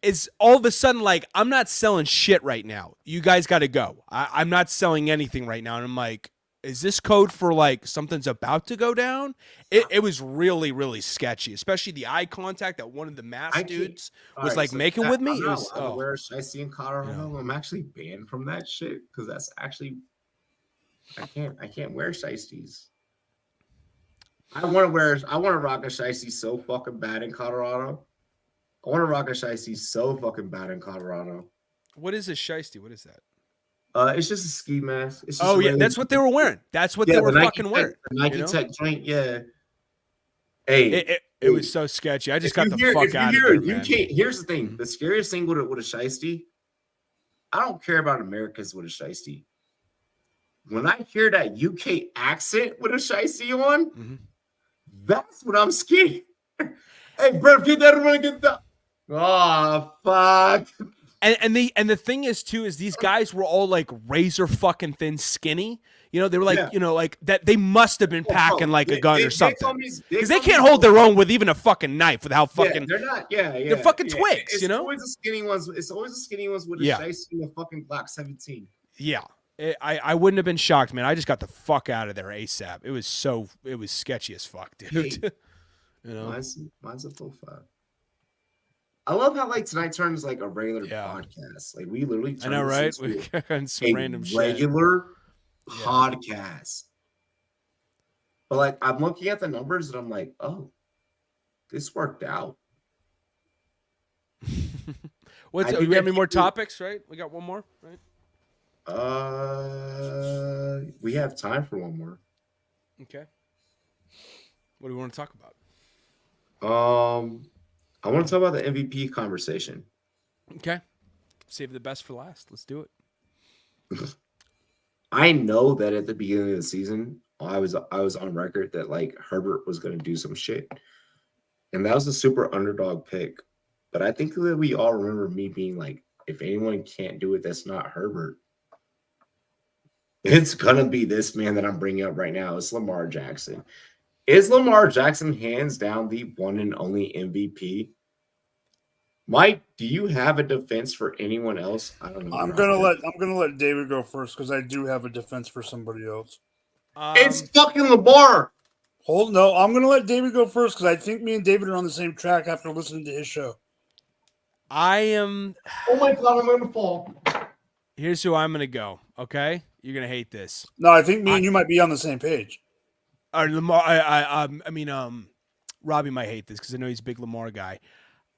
is all of a sudden like, I'm not selling shit right now. You guys got to go. I'm not selling anything right now. And I'm like, is this code for like something's about to go down? It was really, really sketchy, especially the eye contact that one of the masked dudes was making with me. It was where I see in Colorado, I'm actually banned from that shit because that's actually I can't wear shiesties. I want to rock a shiesty so fucking bad in Colorado. I want to rock a shiesty so fucking bad in Colorado. What is a shiesty? What is that? It's just a ski mask. It's just yeah, that's what they were wearing. That's what they were fucking wearing. The Nike Tech joint, yeah. Hey, It was so sketchy. I just got the fuck out of there, man. Here's the thing. The scariest thing with a shiesty, I don't care about Americans with a shiesty. When I hear that UK accent with a shiesty on, that's what I'm scared. Hey, bro, get that one, get that. Oh, fuck. And the thing is too is these guys were all like razor fucking thin, skinny. You know, they were like, like that. They must have been packing like a gun or something, because they can't hold their own with even a fucking knife. With how fucking they're not. Yeah, they're fucking twigs. It's you know, always the skinny ones. It's always the skinny ones with a shiesty and a fucking Glock 17. Yeah, I wouldn't have been shocked, man. I just got the fuck out of there ASAP. It was sketchy as fuck, dude. Hey, you know, mine's a full 5. I love how like tonight turns like a regular podcast. Like we literally I know, right? We got some random regular podcast. But like I'm looking at the numbers and I'm like, oh, this worked out. We have any more topics, right? We got one more, right? We have time for one more. Okay. What do we want to talk about? I want to talk about the MVP conversation. Okay. Save the best for last. Let's do it. I know that at the beginning of the season, I was on record that like Herbert was going to do some shit. And that was a super underdog pick. But I think that we all remember me being like, if anyone can't do it, that's not Herbert. It's going to be this man that I'm bringing up right now. It's Lamar Jackson. Is Lamar Jackson hands down the one and only MVP? Mike, do you have a defense for anyone else? I don't know. I'm gonna let David go first because I do have a defense for somebody else. It's fucking Lamar. No, I'm gonna let David go first because I think me and David are on the same track after listening to his show. I am. Oh my god, I'm gonna fall. Here's who I'm gonna go. Okay, you're gonna hate this. No, I think me and you might be on the same page. Lamar. Robbie might hate this because I know he's a big Lamar guy.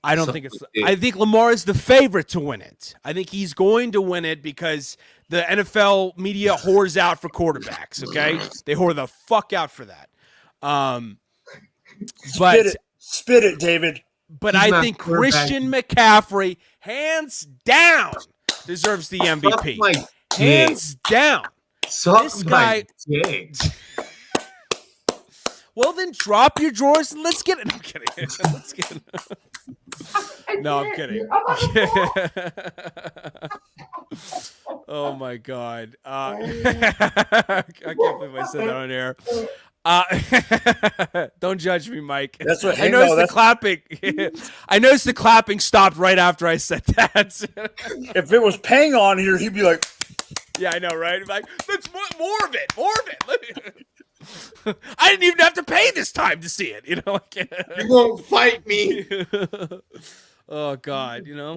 I don't think it's. I think Lamar is the favorite to win it. I think he's going to win it because the NFL media whores out for quarterbacks. Okay, they whore the fuck out for that. Spit it, David. But I think Christian McCaffrey, hands down, deserves the MVP. Hands down. This guy. Well, then drop your drawers and let's get it. No, I'm kidding. Let's get it. No, I'm kidding. Oh, my God. I can't believe I said that on air. Don't judge me, Mike. That's what I noticed the clapping. I noticed the clapping stopped right after I said that. If it was Pang on here, he'd be like, "Yeah, I know, right?" Like, let's more of it. I didn't even have to pay this time to see it. You know, like, you won't fight me. Oh God, you know.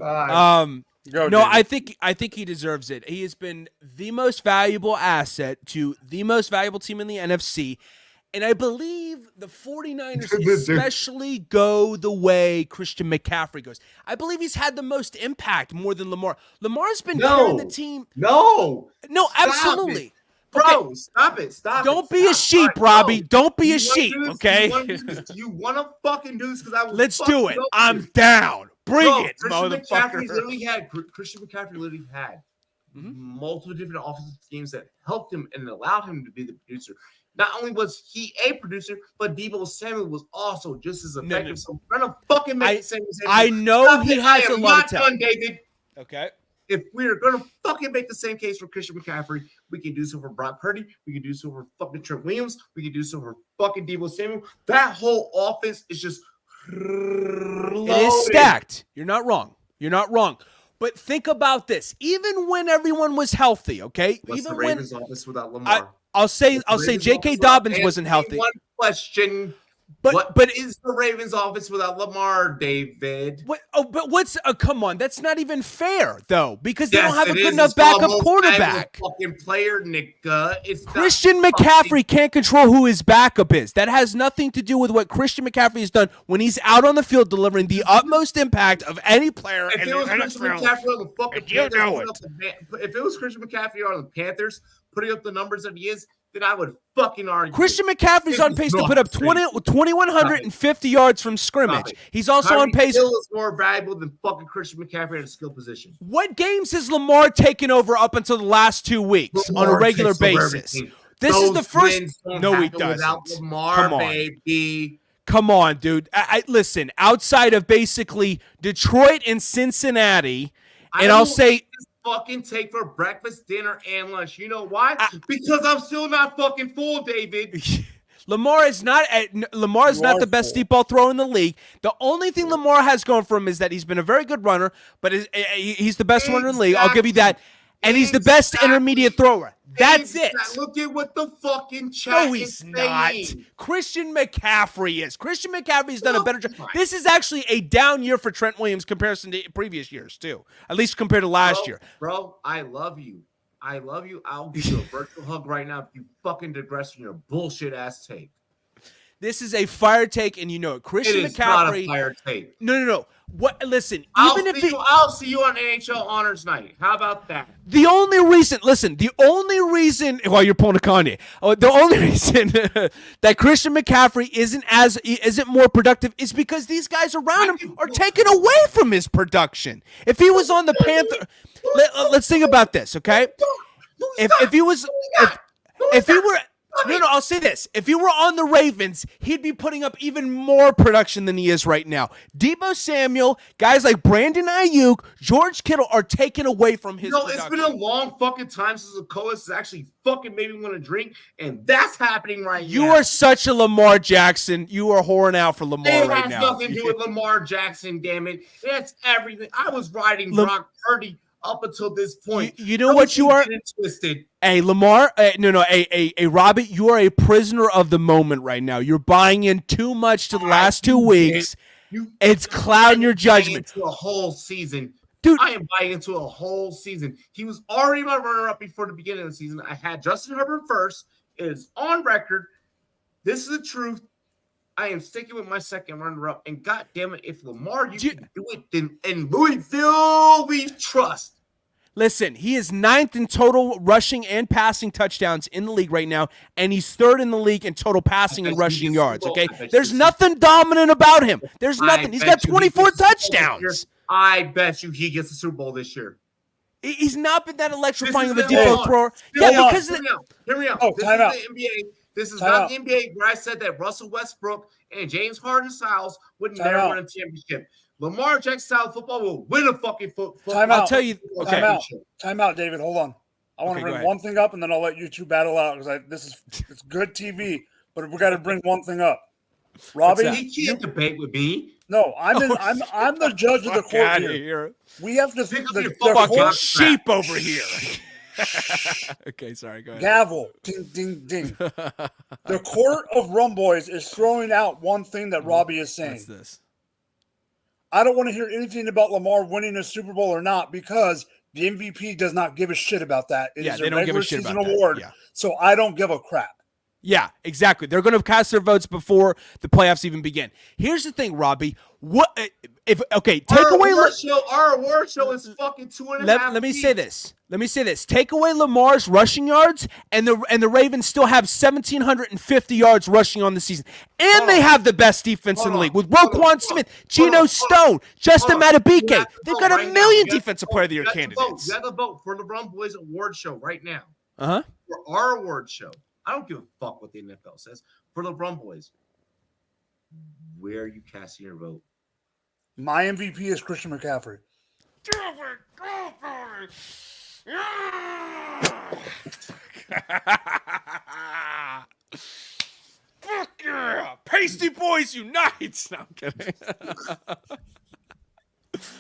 Go, no, David. I think he deserves it. He has been the most valuable asset to the most valuable team in the NFC. And I believe the 49ers especially go the way Christian McCaffrey goes. I believe he's had the most impact more than Lamar. Lamar's been carrying the team. No, absolutely. It. Bro, stop it. Don't be a sheep, Robbie. Don't be a sheep, okay? You want to fucking do this because I will. Let's do it. I'm down. Bring it, motherfucker. Christian McCaffrey literally had multiple different offensive schemes that helped him and allowed him to be the producer. Not only was he a producer, but Deebo Samuel was also just as effective. No. So we're gonna fucking make the same mistake. I know he has a lot of talent. David. Okay. If we're gonna fucking make the same case for Christian McCaffrey, we can do so for Brock Purdy. We can do so for fucking Trent Williams. We can do so for fucking Deebo Samuel. That whole offense is just loaded. It is stacked. You're not wrong. But think about this. Even when everyone was healthy, okay? What's even the Ravens offense without Lamar? I'll say J.K. Dobbins wasn't healthy. One question. But is the Ravens offense without Lamar, David? But what's come on? That's not even fair, though, because they don't have a good enough backup quarterback. Fucking player, Nick. Christian McCaffrey can't control who his backup is. That has nothing to do with what Christian McCaffrey has done when he's out on the field delivering the utmost impact of any player in the NFL. If it was Christian McCaffrey on the Panthers putting up the numbers that he is, then I would fucking argue. Christian McCaffrey's on pace to put up 2,150 yards from scrimmage. He's also on pace. Hill is more valuable than fucking Christian McCaffrey at a skill position. What games has Lamar taken over up until the last 2 weeks on a regular basis? This is the first. No, he doesn't. Lamar, Come on, baby. Come on, dude. Listen. Outside of basically Detroit and Cincinnati, and I'll say. Fucking take for breakfast, dinner, and lunch. You know why? Because I'm still not fucking full, David. Lamar is not the best deep ball thrower in the league. The only thing Lamar has going for him is that he's been a very good runner, but he's the best runner in the league. I'll give you that. And he's the best intermediate thrower. That's it. Look at what the fucking chat No, he's not. Christian McCaffrey is. Christian McCaffrey's done a better job. This is actually a down year for Trent Williams comparison to previous years, too. At least compared to last year. Bro, I love you. I love you. I'll give you a virtual hug right now if you fucking digress from your bullshit ass take. This is a fire take, and you know it. Christian McCaffrey. Not a fire take. No. What? Listen. I'll see you on NHL Honors Night. How about that? The only reason. While you're pulling a Kanye, the only reason that Christian McCaffrey isn't more productive is because these guys around him are taken away from his production. If he was on the Panther, let's think about this, okay? If he were. No, I'll say this. If he were on the Ravens, he'd be putting up even more production than he is right now. Deebo Samuel, guys like Brandon Ayuk, George Kittle are taken away from his production. It's been a long fucking time since the coast has actually fucking made me want to drink, and that's happening right now. You are such a Lamar Jackson. You are whoring out for Lamar right now. It has nothing to do with Lamar Jackson, damn it. That's everything. I was riding Brock Purdy up until this point. You know what you are? Twisted. Hey, Lamar, Robbie, you are a prisoner of the moment right now. You're buying in too much to the last 2 weeks. It's clouding your judgment. Into a whole season. Dude, I am buying into a whole season. He was already my runner-up before the beginning of the season. I had Justin Herbert first. It is on record. This is the truth. I am sticking with my second runner-up. And God damn it, if Lamar, you can do it, then in Louisville, we trust. Listen, he is 9th in total rushing and passing touchdowns in the league right now, and he's 3rd in the league in total passing and rushing yards, okay? There's nothing dominant about him. There's nothing. He's got 24 touchdowns. I bet you he gets the Super Bowl this year. He's not been that electrifying of a deep ball thrower. Yeah, because Hear me out. Oh, this is the NBA. This is not the NBA where I said that Russell Westbrook and James Harden-Styles would never win a championship. Lamar Jackson-style football will win a fucking football. I'll tell you. Okay. Time out, David. Hold on. I want to bring one thing up, and then I'll let you two battle out because it's good TV, but we got to bring one thing up. Robbie, he can't debate with me. No, I'm the judge of the court here. We have to think the fucking sheep over here. Okay, sorry. Go ahead. Gavel, ding, ding, ding. The court of Rumboyz is throwing out one thing that Robbie is saying. What's this? I don't want to hear anything about Lamar winning a Super Bowl or not because the MVP does not give a shit about that. It is a regular season award, so I don't give a crap. Yeah, exactly. They're going to cast their votes before the playoffs even begin. Here's the thing, Robbie. Take away our award show is fucking 2.5. Let me say this. Take away Lamar's rushing yards, and the Ravens still have 1,750 yards rushing on the season, and they have the best defense in the league with Roquan Smith, Geno Stone, Justin Madubuike. They've got a million defensive player of the year candidates. You have to vote for the Rumboyz award show right now. For our award show. I don't give a fuck what the NFL says. For the Rumboyz, where are you casting your vote? My MVP is Christian McCaffrey. Fuck yeah! Pasty Boys unite! No, I'm kidding.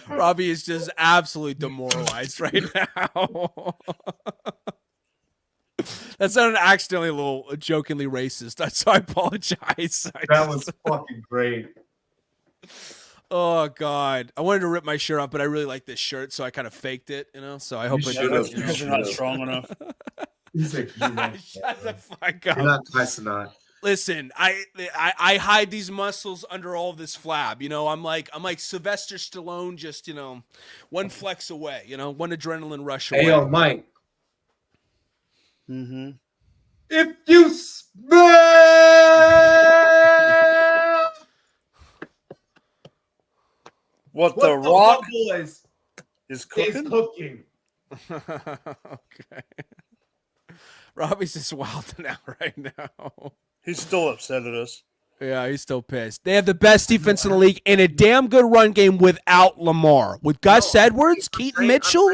Robbie is just absolutely demoralized right now. That sounded accidentally a little jokingly racist, so I apologize. That was fucking great. Oh God, I wanted to rip my shirt off, but I really like this shirt, so I kind of faked it, So I hope I did it. Because you're not strong enough. He's like, shut the fuck up. You're not nice enough. Listen, I hide these muscles under all this flab. I'm like Sylvester Stallone, just one flex away. One adrenaline rush away. Hey, yo, Mike. Mm-hmm. If you smell What the Rock Rumboyz is cooking? is cooking. Okay. Robbie's just wilding out right now. He's still upset at us. Yeah, he's still pissed. They have the best defense in the league and a damn good run game without Lamar. With Gus Edwards, Keaton Mitchell.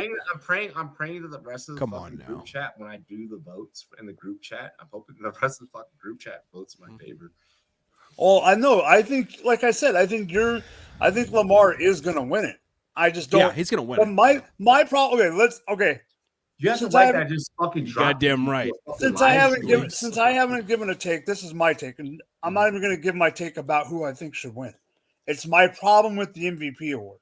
I'm praying to the rest of the group chat when I do the votes in the group chat. I'm hoping the rest of the fucking group chat votes in my favor. Oh, I know. I think, like I said, I think Lamar is gonna win it. I just don't. Yeah, he's gonna win it. My problem. Okay. You have to like that. Just fucking drop. Goddamn right. Since I haven't given a take, this is my take, and I'm not even going to give my take about who I think should win. It's my problem with the MVP award.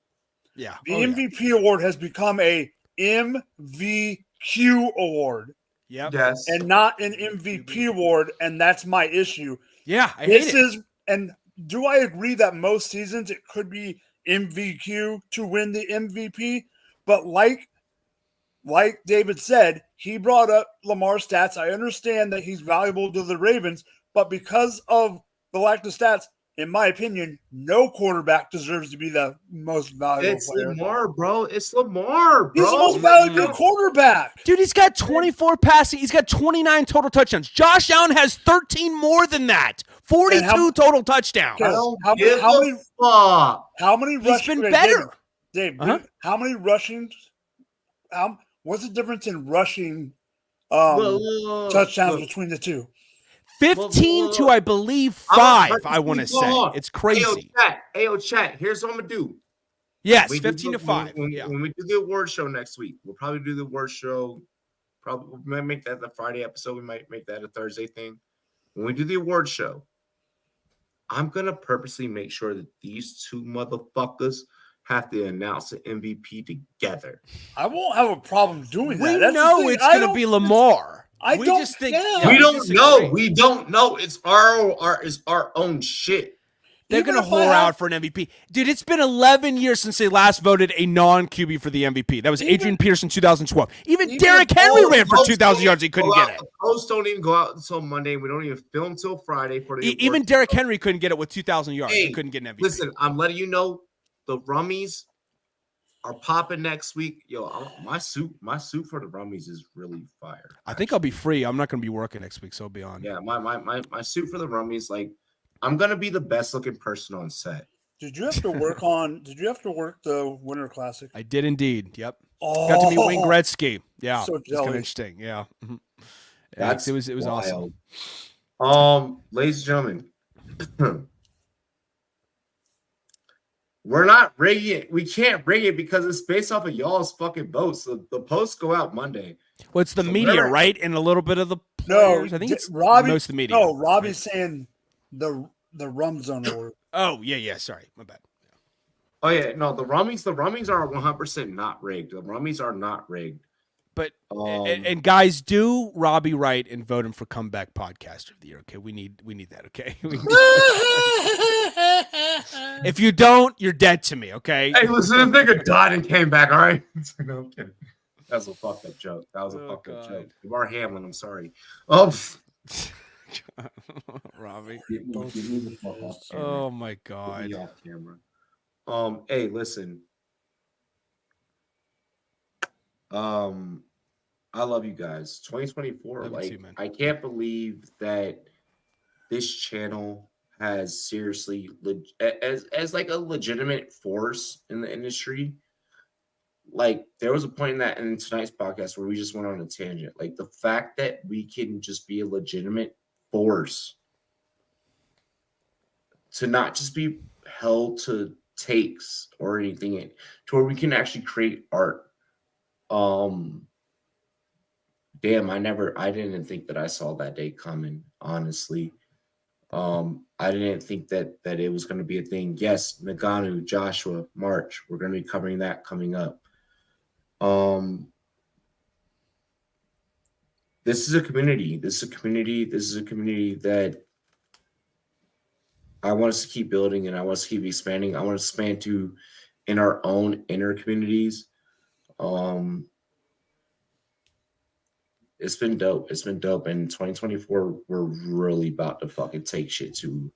Yeah, the MVP award has become a MVQ award. Yep. Yes. And not an MVP award, and that's my issue. Yeah, I hate it. And do I agree that most seasons it could be MVQ to win the MVP? But like David said, he brought up Lamar's stats. I understand that he's valuable to the Ravens, but because of the lack of stats, in my opinion, no quarterback deserves to be the most valuable player. Lamar, bro. It's Lamar, bro. He's the most valuable quarterback. Dude, he's got 24 passing. He's got 29 total touchdowns. Josh Allen has 13 more than that. 42 total touchdowns. How many He's been better. Dave, how many rushing? What's the difference in rushing touchdowns between the two? 15 to, I believe, 5, I want to say. It's crazy. Ayo, chat. Here's what I'm going to do. Yes, 15 to 5. When we do the award show next week, we'll probably do the award show. Probably we might make that the Friday episode. We might make that a Thursday thing. When we do the award show, I'm going to purposely make sure that these two motherfuckers have to announce an MVP together. I won't have a problem doing that. We know it's going to be Lamar. We don't know. We don't know. It's our own shit. They're going to whore out for an MVP. Dude, it's been 11 years since they last voted a non-QB for the MVP. That was Adrian Peterson 2012. Even Derrick Henry ran for 2,000 yards. He couldn't get it. The posts don't even go out until Monday. We don't even film until Friday. For the even Derrick Henry couldn't get it with 2,000 yards. He couldn't get an MVP. Listen, I'm letting you know the Rummies are popping next week. Yo, my suit for the Rummies is really fire. I think I'll be free. I'm not going to be working next week, so I'll be on. Yeah, my suit for the Rummies, like, I'm gonna be the best looking person on set. Did you have to work the Winter Classic? I did indeed. Yep. Oh, got to meet Wayne Gretzky. Yeah, so it's kind of interesting. Yeah, it was awesome. Ladies and gentlemen, we're not rigging it. We can't rig it because it's based off of y'all's fucking votes. The posts go out Monday. Well, it's the media, right? And a little bit of the players. No, I think it's Robbie, most of the media. No, Robbie's saying the Rum Zone award. Oh, yeah. Sorry. My bad. Oh, yeah. No, the Rummies are 100% not rigged. The Rummies are not rigged. But, and guys, do Robbie right and vote him for Comeback Podcaster of the Year, okay? We need that, okay? If you don't, you're dead to me, okay? Hey, listen, this nigga died and came back, all right? No, I'm kidding. That was a fucked up joke. Joke. Lamar Hamlin, I'm sorry. Robbie. Get me the fuck off camera. Oh my God. Get me off camera. Hey, listen. I love you guys. 2024. I can't believe that this channel has seriously as like a legitimate force in the industry. Like, there was a point in tonight's podcast where we just went on a tangent. Like, the fact that we can just be a legitimate force to not just be held to takes or anything, to where we can actually create art. Damn, I didn't think that I saw that day coming, honestly. I didn't think that it was going to be a thing. Yes, Nagano, Joshua, March, we're going to be covering that coming up. This is a community. This is a community that I want us to keep building, and I want us to keep expanding. I want to expand to in our own inner communities. it's been dope. It's been dope. And 2024, we're really about to fucking take shit to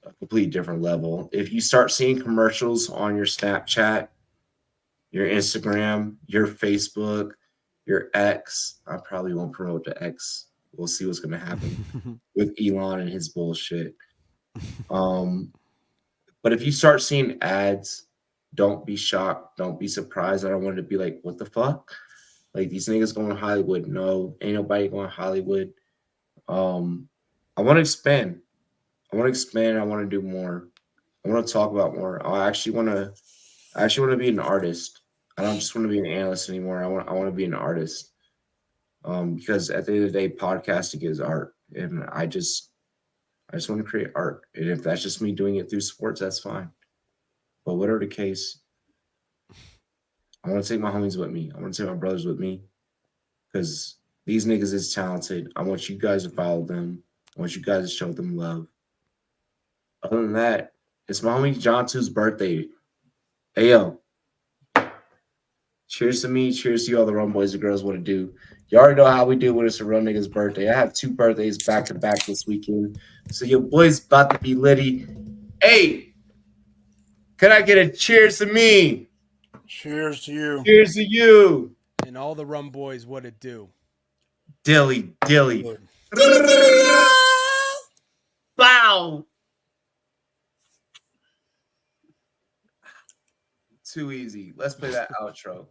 a completely different level. If you start seeing commercials on your Snapchat, your Instagram, your Facebook, your X, I probably won't promote the X. We'll see what's gonna happen with Elon and his bullshit. But if you start seeing ads, don't be shocked, don't be surprised. I don't want it to be like, what the fuck? Like these niggas going to Hollywood. No, ain't nobody going to Hollywood. I want to expand. I want to do more. I want to talk about more. I actually want to be an artist. I don't just want to be an analyst anymore. I want to be an artist. Because at the end of the day, podcasting is art, and I just want to create art. And if that's just me doing it through sports, that's fine. But whatever the case, I want to take my homies with me. I want to take my brothers with me, because these niggas is talented. I want you guys to follow them. I want you guys to show them love. Other than that, it's my homie John 2's birthday. Hey, yo. Cheers to me. Cheers to you, all the Rumboyz and girls. What to do. You already know how we do when it's a real nigga's birthday. I have 2 birthdays back to back this weekend. So your boy's about to be litty. Hey, can I get a cheers to me? Cheers to you. Cheers to you. And all the Rumboyz, what it do? Dilly. Bow. Too easy. Let's play that outro.